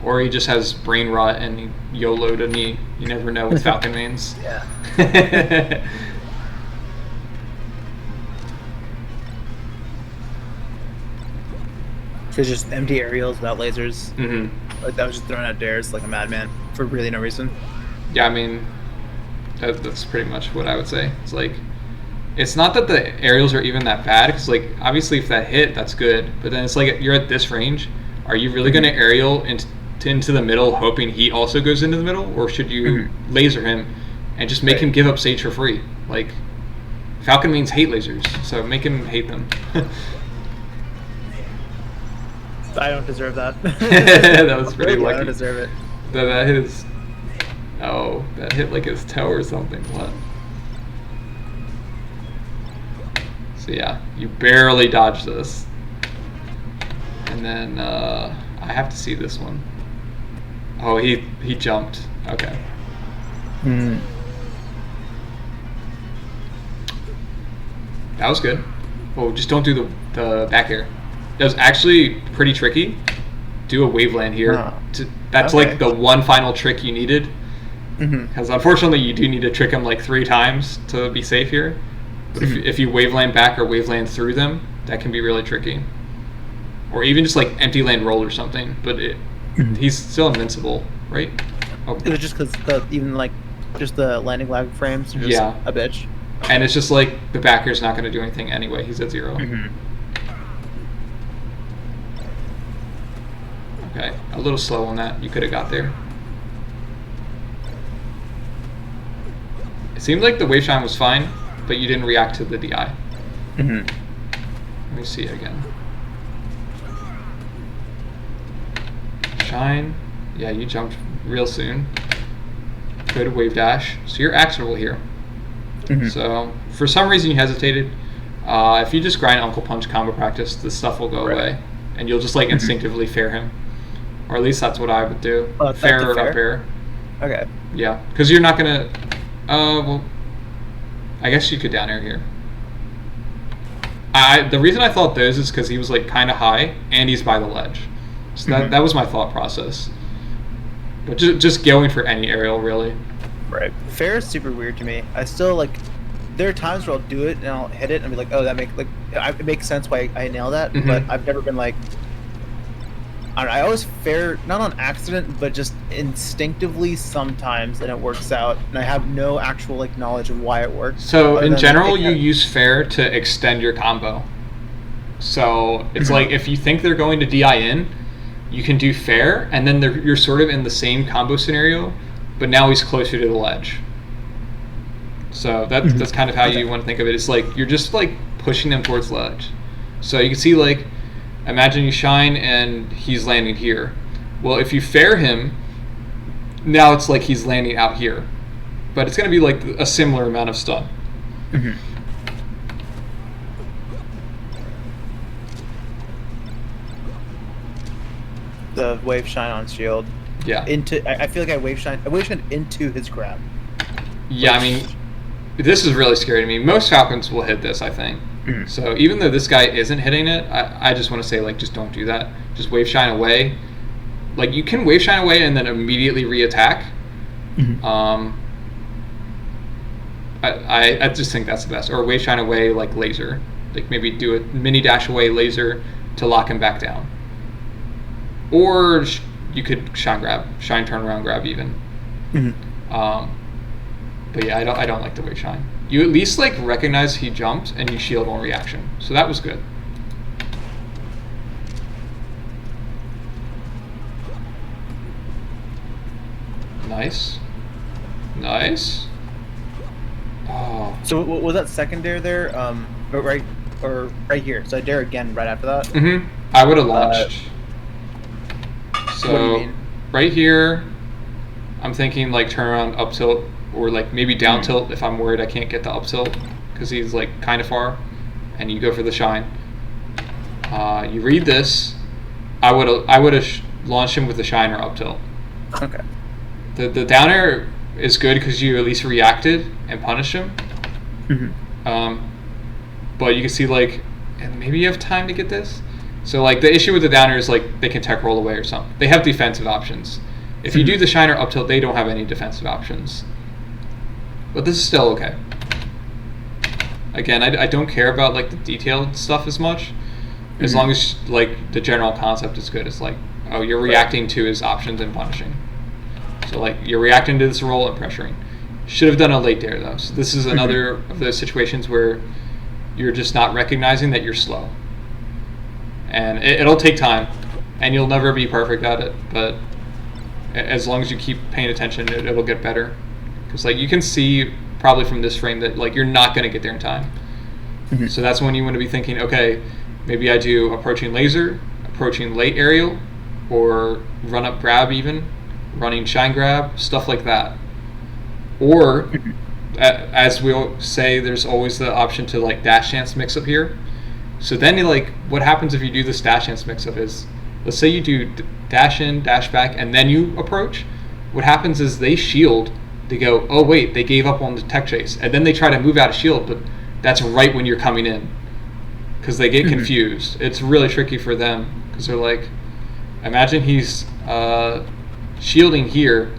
Or he just has brain rot and he YOLO'd a knee. You never know with Falcon mains. Yeah. So just empty aerials without lasers. hmm Like that was just throwing out dares like a madman for really no reason. Yeah, I mean, that's pretty much what I would say. It's like, it's not that the aerials are even that bad, because like obviously if that hit, that's good. But then it's like you're at this range. Are you really going to aerial into the middle, hoping he also goes into the middle, or should you laser him and just make him give up Sage for free? Like, Falcon mains hate lasers, so make him hate them. I don't deserve that. That was pretty I lucky. don't deserve it. That hit his. Oh, that hit like his toe or something. What? So yeah, you barely dodged this. And then I have to see this one. Oh, he jumped. Okay. That was good. Oh, just don't do the back air. That was actually pretty tricky. Do a waveland here. Oh. That's Okay. like the one final trick you needed. Because unfortunately, you do need to trick them like 3 times to be safe here. But if you waveland back or waveland through them, that can be really tricky. Or even just like empty land roll or something. But he's still invincible, right? Oh. It was just because even like just the landing lag frames are just Yeah. a bitch. And it's just like the backer's not going to do anything anyway. He's at 0. Okay, a little slow on that. You could have got there. It seemed like the wave shine was fine, but you didn't react to the DI. Mm-hmm. Let me see it again. Shine. Yeah, you jumped real soon. Go to wave dash. So you're actionable here. Mm-hmm. So for some reason you hesitated. If you just grind Uncle Punch combo practice, this stuff will go away, and you'll just like instinctively fair him, or at least that's what I would do. Fair or up air. Okay. Yeah, because you're not gonna. Well, I guess you could down air here. The reason I thought those is because he was like kind of high and he's by the ledge, so that was my thought process. But just going for any aerial really. Right. Fair is super weird to me. I still like. There are times where I'll do it and I'll hit it and be like, oh, it makes sense why I nail that. Mm-hmm. But I've never been like. I always fair, not on accident, but just instinctively sometimes, and it works out. And I have no actual like knowledge of why it works. So in general, you use fair to extend your combo. So it's like if you think they're going to DI in, you can do fair, and then you're sort of in the same combo scenario, but now he's closer to the ledge. So that's kind of how you want to think of it. It's like you're just like pushing them towards ledge. So you can see like. Imagine you shine and he's landing here. Well, if you fair him, now it's like he's landing out here. But it's going to be like a similar amount of stun. Mm-hmm. The wave shine on shield. Yeah. I feel like I wave shine into his grab. Yeah, I mean, this is really scary to me. Most Falcons will hit this, I think. Mm-hmm. So even though this guy isn't hitting it, I just want to say, like, just don't do that. Just wave shine away. Like, you can wave shine away and then immediately re-attack. Mm-hmm. I just think that's the best. Or wave shine away, like, laser. Like, maybe do a mini dash away laser to lock him back down. Or you could shine turn around grab even. Mm-hmm. But yeah, I don't like the wave shine. You at least like recognize he jumped and you shield on reaction. So that was good. Nice. Nice. Oh. So what was that second dare there? Right here. So I dare again right after that. Mm-hmm. I would have launched. So what do you mean? Right here, I'm thinking like turn around up tilt. Or like maybe down tilt if I'm worried I can't get the up tilt because he's like kind of far, and you go for the shine. You read this. I would have launched him with the shine or up tilt. Okay. The down air is good because you at least reacted and punished him. Mm-hmm. But you can see like, and maybe you have time to get this. So like the issue with the down air is like they can tech roll away or something. They have defensive options. If you do the shine or up tilt, they don't have any defensive options. But this is still okay. Again, I don't care about like the detailed stuff as much, as long as like the general concept is good. It's like, oh, you're reacting to his options and punishing. So like you're reacting to this roll and pressuring. Should have done a late dare though. So this is another of those situations where you're just not recognizing that you're slow, and it'll take time, and you'll never be perfect at it. But as long as you keep paying attention, it'll get better. Because like you can see probably from this frame that like you're not going to get there in time. Mm-hmm. So that's when you want to be thinking, okay, maybe I do approaching laser, approaching late aerial, or run up grab even, running shine grab, stuff like that. Or as we'll say, there's always the option to like dash chance mix up here. So then like what happens if you do this dash chance mix up is, let's say you do dash in, dash back, and then you approach. What happens is they shield. They go, oh wait, they gave up on the tech chase, and then they try to move out of shield, but that's right when you're coming in, because they get confused. It's really tricky for them because they're like, imagine he's shielding here,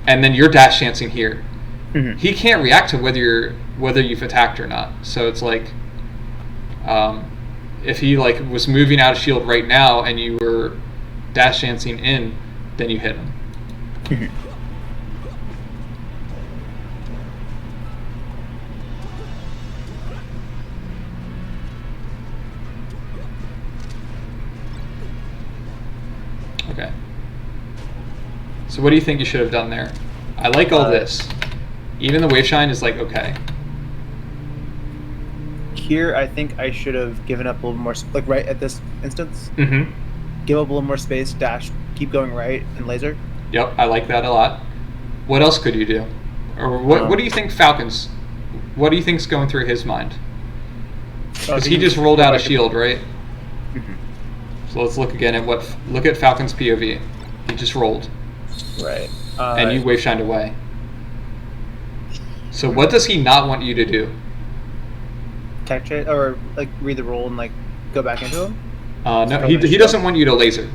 and then you're dash chancing here. Mm-hmm. He can't react to whether you've attacked or not. So it's like, if he like was moving out of shield right now and you were dash chancing in, then you hit him. Mm-hmm. Okay. So what do you think you should have done there? I like all this. Even the wave shine is like okay. Here, I think I should have given up a little more, like right at this instance. Mm-hmm. Give up a little more space, dash, keep going right, and laser. Yep, I like that a lot. What else could you do? Or what do you think Falcon's... What do you think's going through his mind? Because he just rolled out a shield, right? Mm-hmm. So let's look again at look at Falcon's POV. He just rolled. Right. And you wave shined away. So what does he not want you to do? Tech trade, or like read the roll and like go back into him? No, he doesn't want you to laser.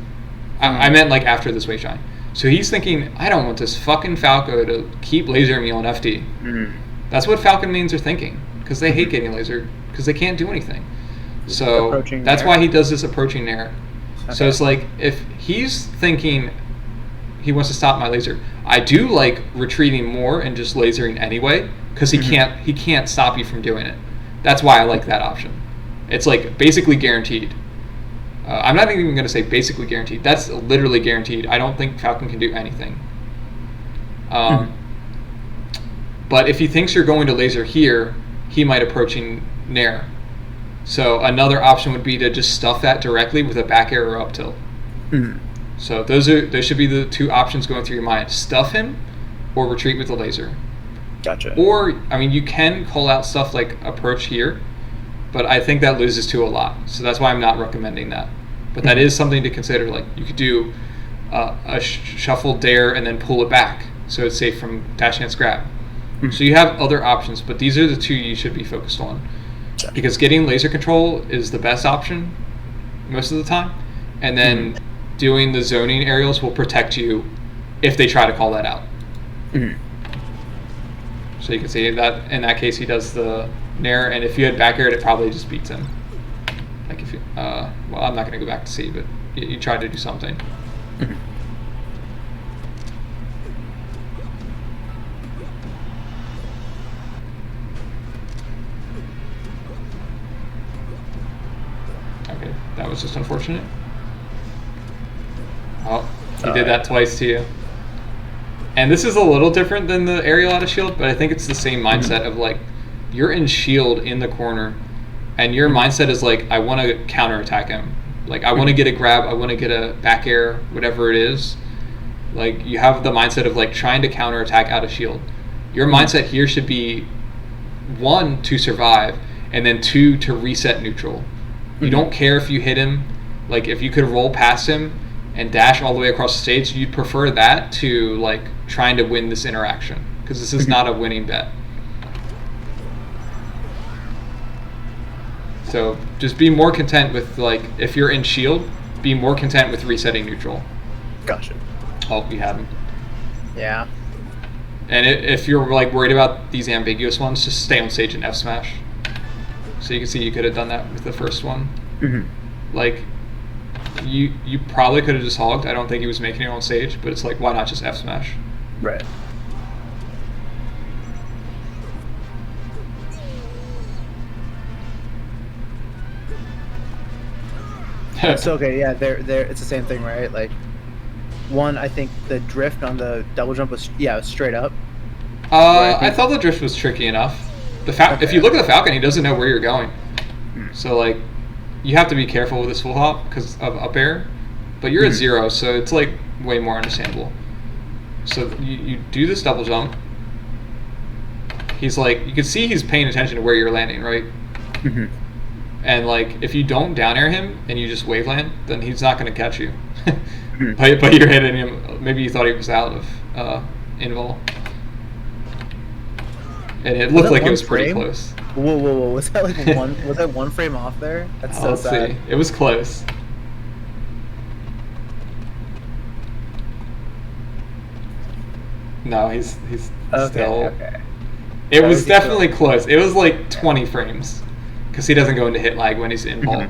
I meant like after this wave shine. So he's thinking, I don't want this fucking Falco to keep lasering me on FD. Mm-hmm. That's what Falcon mains are thinking, because they hate getting lasered, because they can't do anything. So that's why he does this approaching nair. Okay. So it's like, if he's thinking he wants to stop my laser, I do like retreating more and just lasering anyway, because he can't stop you from doing it. That's why I like that option. It's like basically guaranteed. I'm not even going to say basically guaranteed. That's literally guaranteed. I don't think Falcon can do anything. But if he thinks you're going to laser here, he might approaching nair. So another option would be to just stuff that directly with a back air or up tilt. Mm-hmm. So those should be the two options going through your mind: stuff him, or retreat with the laser. Gotcha. Or I mean, you can call out stuff like approach here, but I think that loses to a lot. So that's why I'm not recommending that. But that is something to consider. Like you could do a shuffle dare and then pull it back, so it's safe from dash dance grab. Mm-hmm. So you have other options, but these are the two you should be focused on. Gotcha. Because getting laser control is the best option most of the time, and then doing the zoning aerials will protect you if they try to call that out. Mm-hmm. So you can see that in that case he does the nair, and if you had back aired, it probably just beats him. Like if you, well, I'm not going to go back to see, but you tried to do something. Mm-hmm. Okay, that was just unfortunate. Oh, he did that twice to you. And this is a little different than the aerial out of shield, but I think it's the same mindset of like, you're in shield in the corner, and your mindset is like, I want to counterattack him. Like, I want to get a grab, I want to get a back air, whatever it is. Like, you have the mindset of like trying to counterattack out of shield. Your mindset here should be 1, to survive, and then 2, to reset neutral. You don't care if you hit him. Like, if you could roll past him and dash all the way across the stage, you'd prefer that to like trying to win this interaction, because this is not a winning bet. So just be more content with, like, if you're in shield, be more content with resetting neutral. Gotcha. Oh, you had him. Yeah. And if you're like worried about these ambiguous ones, just stay on stage and F smash. So you can see you could have done that with the first one. Mm-hmm. Like, you probably could have just hogged. I don't think he was making it on stage, but it's like, why not just F smash? Right. So okay, yeah, they're it's the same thing, right? Like, one, I think the drift on the double jump was straight up. I thought the drift was tricky enough. If you look at the Falcon, he doesn't know where you're going. So like, you have to be careful with this full hop because of up air, but you're at 0, so it's like way more understandable. So you do this double jump. He's like, you can see he's paying attention to where you're landing, right? Mm-hmm. And like, if you don't down air him and you just wave land, then he's not going to catch you. But you're hitting him. Maybe you thought he was out of invul. And it looked like it was pretty close. Whoa! Was that like one? Was that one frame off there? That's so sad. Let's see. It was close. No, he's still. Okay. It was definitely close. It was like 20 frames, because he doesn't go into hit lag when he's in ball.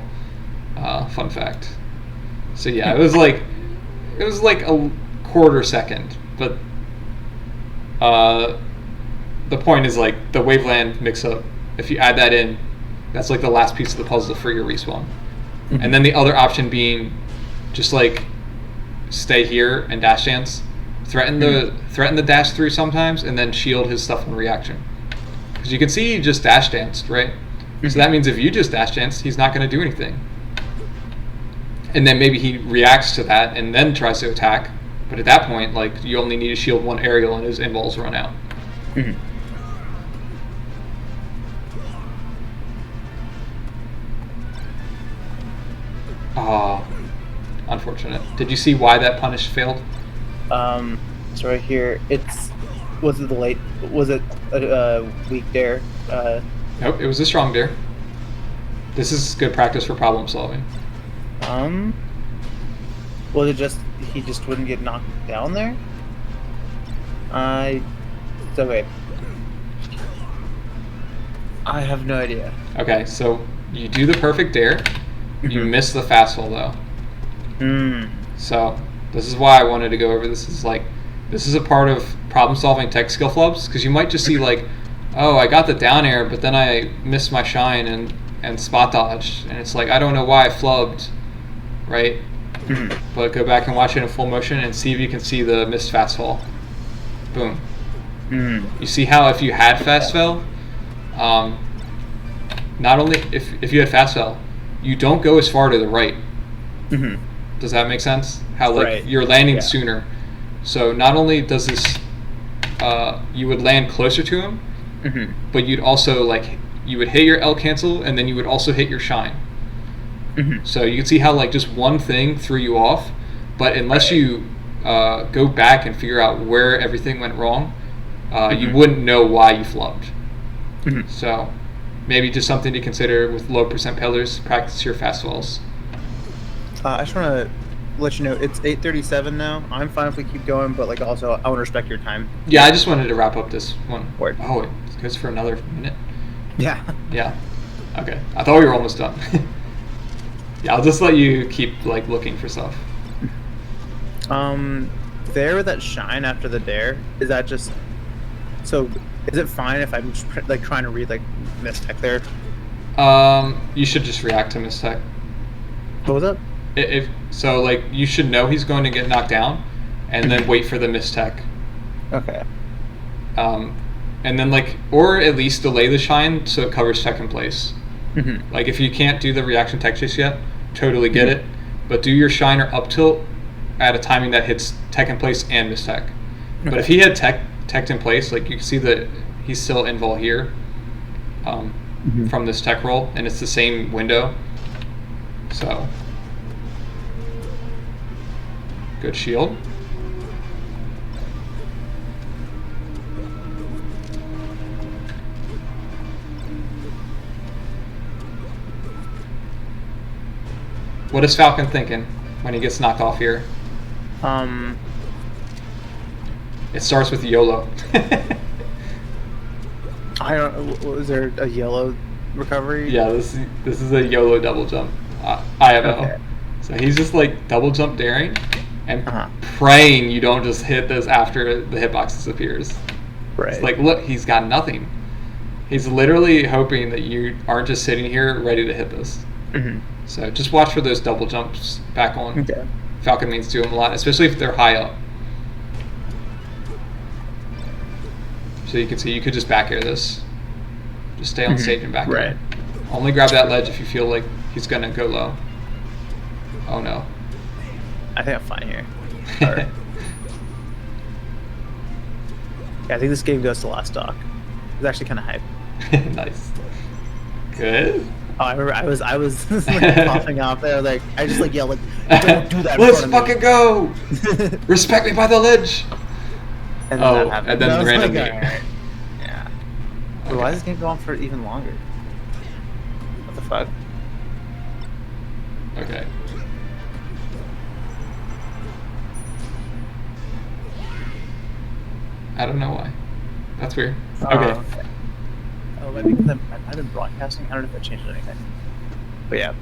Fun fact. So yeah, it was like a quarter second, but the point is like the waveland mix up. If you add that in, that's like the last piece of the puzzle for your respawn. And then the other option being just like stay here and dash dance. threaten the dash through sometimes, and then shield his stuff in reaction. Because you can see he just dash danced, right? So that means if you just dash dance, he's not going to do anything. And then maybe he reacts to that and then tries to attack. But at that point, like, you only need to shield one aerial and his invols run out. Unfortunate. Did you see why that punish failed? It's right here. Was it a weak dare? Nope, it was a strong dare. This is good practice for problem solving. Was it just he just wouldn't get knocked down there? It's okay. I have no idea. Okay, so you do the perfect dare. You miss the fastball though. So this is why I wanted to go over this. This is a part of problem solving tech skill flubs, because you might just see like, oh, I got the down air, but then I missed my shine and spot dodged, and it's like, I don't know why I flubbed, right? But go back and watch it in full motion and see if you can see the missed fastball. Boom. You see how if you had fastball, not only if you had fastball, you don't go as far to the right. Does that make sense? How like you're landing sooner. So not only does this, you would land closer to him, but you'd also you would hit your L cancel and then you would also hit your shine. So you can see how like just one thing threw you off, but unless you go back and figure out where everything went wrong, you wouldn't know why you flubbed. So maybe just something to consider with low percent pillars. Practice your fastballs. I just want to let you know it's 8:37 now. I'm fine if we keep going, but like also I want to respect your time. Yeah, I just wanted to wrap up this one. Word. Oh, it goes for another minute. Yeah. Yeah. Okay. I thought we were almost done. Yeah, I'll just let you keep like looking for stuff. There with that shine after the dare, is that just so? Is it fine if I'm just like trying to read like mistech there? You should just react to mistech. What was that? If so, like you should know he's going to get knocked down, and then wait for the mistech. Okay. And then like, or at least delay the shine so it covers second place. Like if you can't do the reaction tech chase yet, totally get it, but do your shine or up tilt at a timing that hits tech in place and mistech. But if he had tech in place, like you can see that he's still invol here from this tech roll, and it's the same window. So good shield. What is Falcon thinking when he gets knocked off here? It starts with YOLO. I don't. Was there a yellow recovery? Yeah, this is a YOLO double jump. IMO. Okay. So he's just like double jump daring and praying you don't just hit this after the hitbox disappears. Right. It's like, look, he's got nothing. He's literally hoping that you aren't just sitting here ready to hit this. So just watch for those double jumps back on. Okay. Falcon means to him a lot, especially if they're high up. So you can see you could just back air this. Just stay on stage and back air. Only grab that ledge if you feel like he's gonna go low. Oh no. I think I'm fine here. Right. Yeah, I think this game goes to last stock. It's actually kind of hype. Nice. Good. Oh, I remember I was like coughing off there. Like I just like yelled, like, "Don't do that!" Let's fucking go! Respect me by the ledge. And then that happened. And then randomly. Like, right. Yeah. Okay. Why is this game going for even longer? What the fuck? Okay. I don't know why. That's weird. Okay. Oh, maybe because I've been broadcasting. I don't know if that changed anything. But yeah.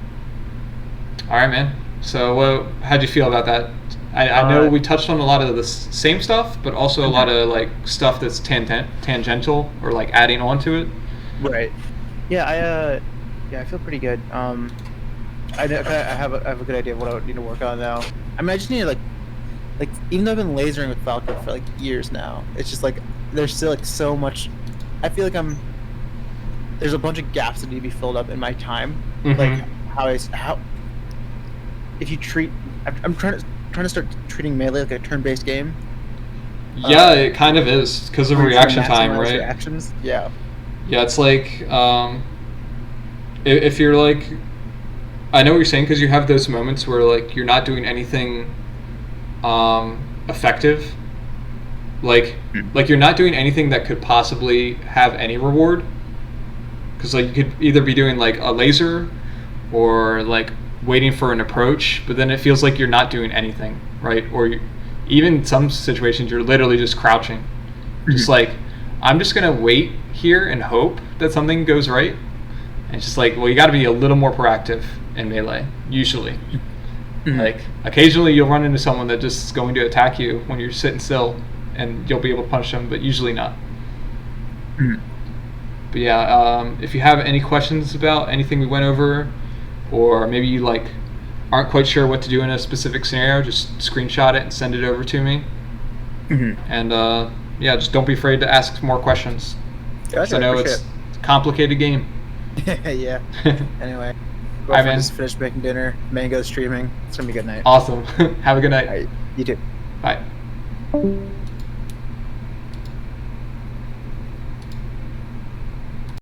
All right, man. So, how'd you feel about that? I know we touched on a lot of the same stuff, but also a lot of like stuff that's tangential or like adding on to it. Right. Yeah. I feel pretty good. I have a good idea of what I would need to work on now. I mean, I just need to like like even though I've been lasering with Falco for like years now, it's just like there's still like so much. I feel like there's a bunch of gaps that need to be filled up in my time. Mhm. Like how if you treat, I'm trying to start treating Melee like a turn-based game. Yeah, it kind of is because of where you're trying to reaction time, maximize right? Reactions, yeah. Yeah, it's like if you're like, I know what you're saying because you have those moments where like you're not doing anything effective, like you're not doing anything that could possibly have any reward. Because like you could either be doing like a laser, or like waiting for an approach, but then it feels like you're not doing anything, right? Or even some situations you're literally just crouching, just like I'm just gonna wait here and hope that something goes right. And it's just like, well, you got to be a little more proactive in Melee usually. Like occasionally you'll run into someone that just is going to attack you when you're sitting still, and you'll be able to punch them, but usually not. But yeah, if you have any questions about anything we went over, or maybe you like aren't quite sure what to do in a specific scenario, just screenshot it and send it over to me. And yeah, just don't be afraid to ask more questions. Gotcha, I know it's a complicated game. Yeah. Anyway, All right, man. just finished making dinner. Mango's streaming. It's gonna be a good night. Awesome. Have a good night. All right, you too. Bye.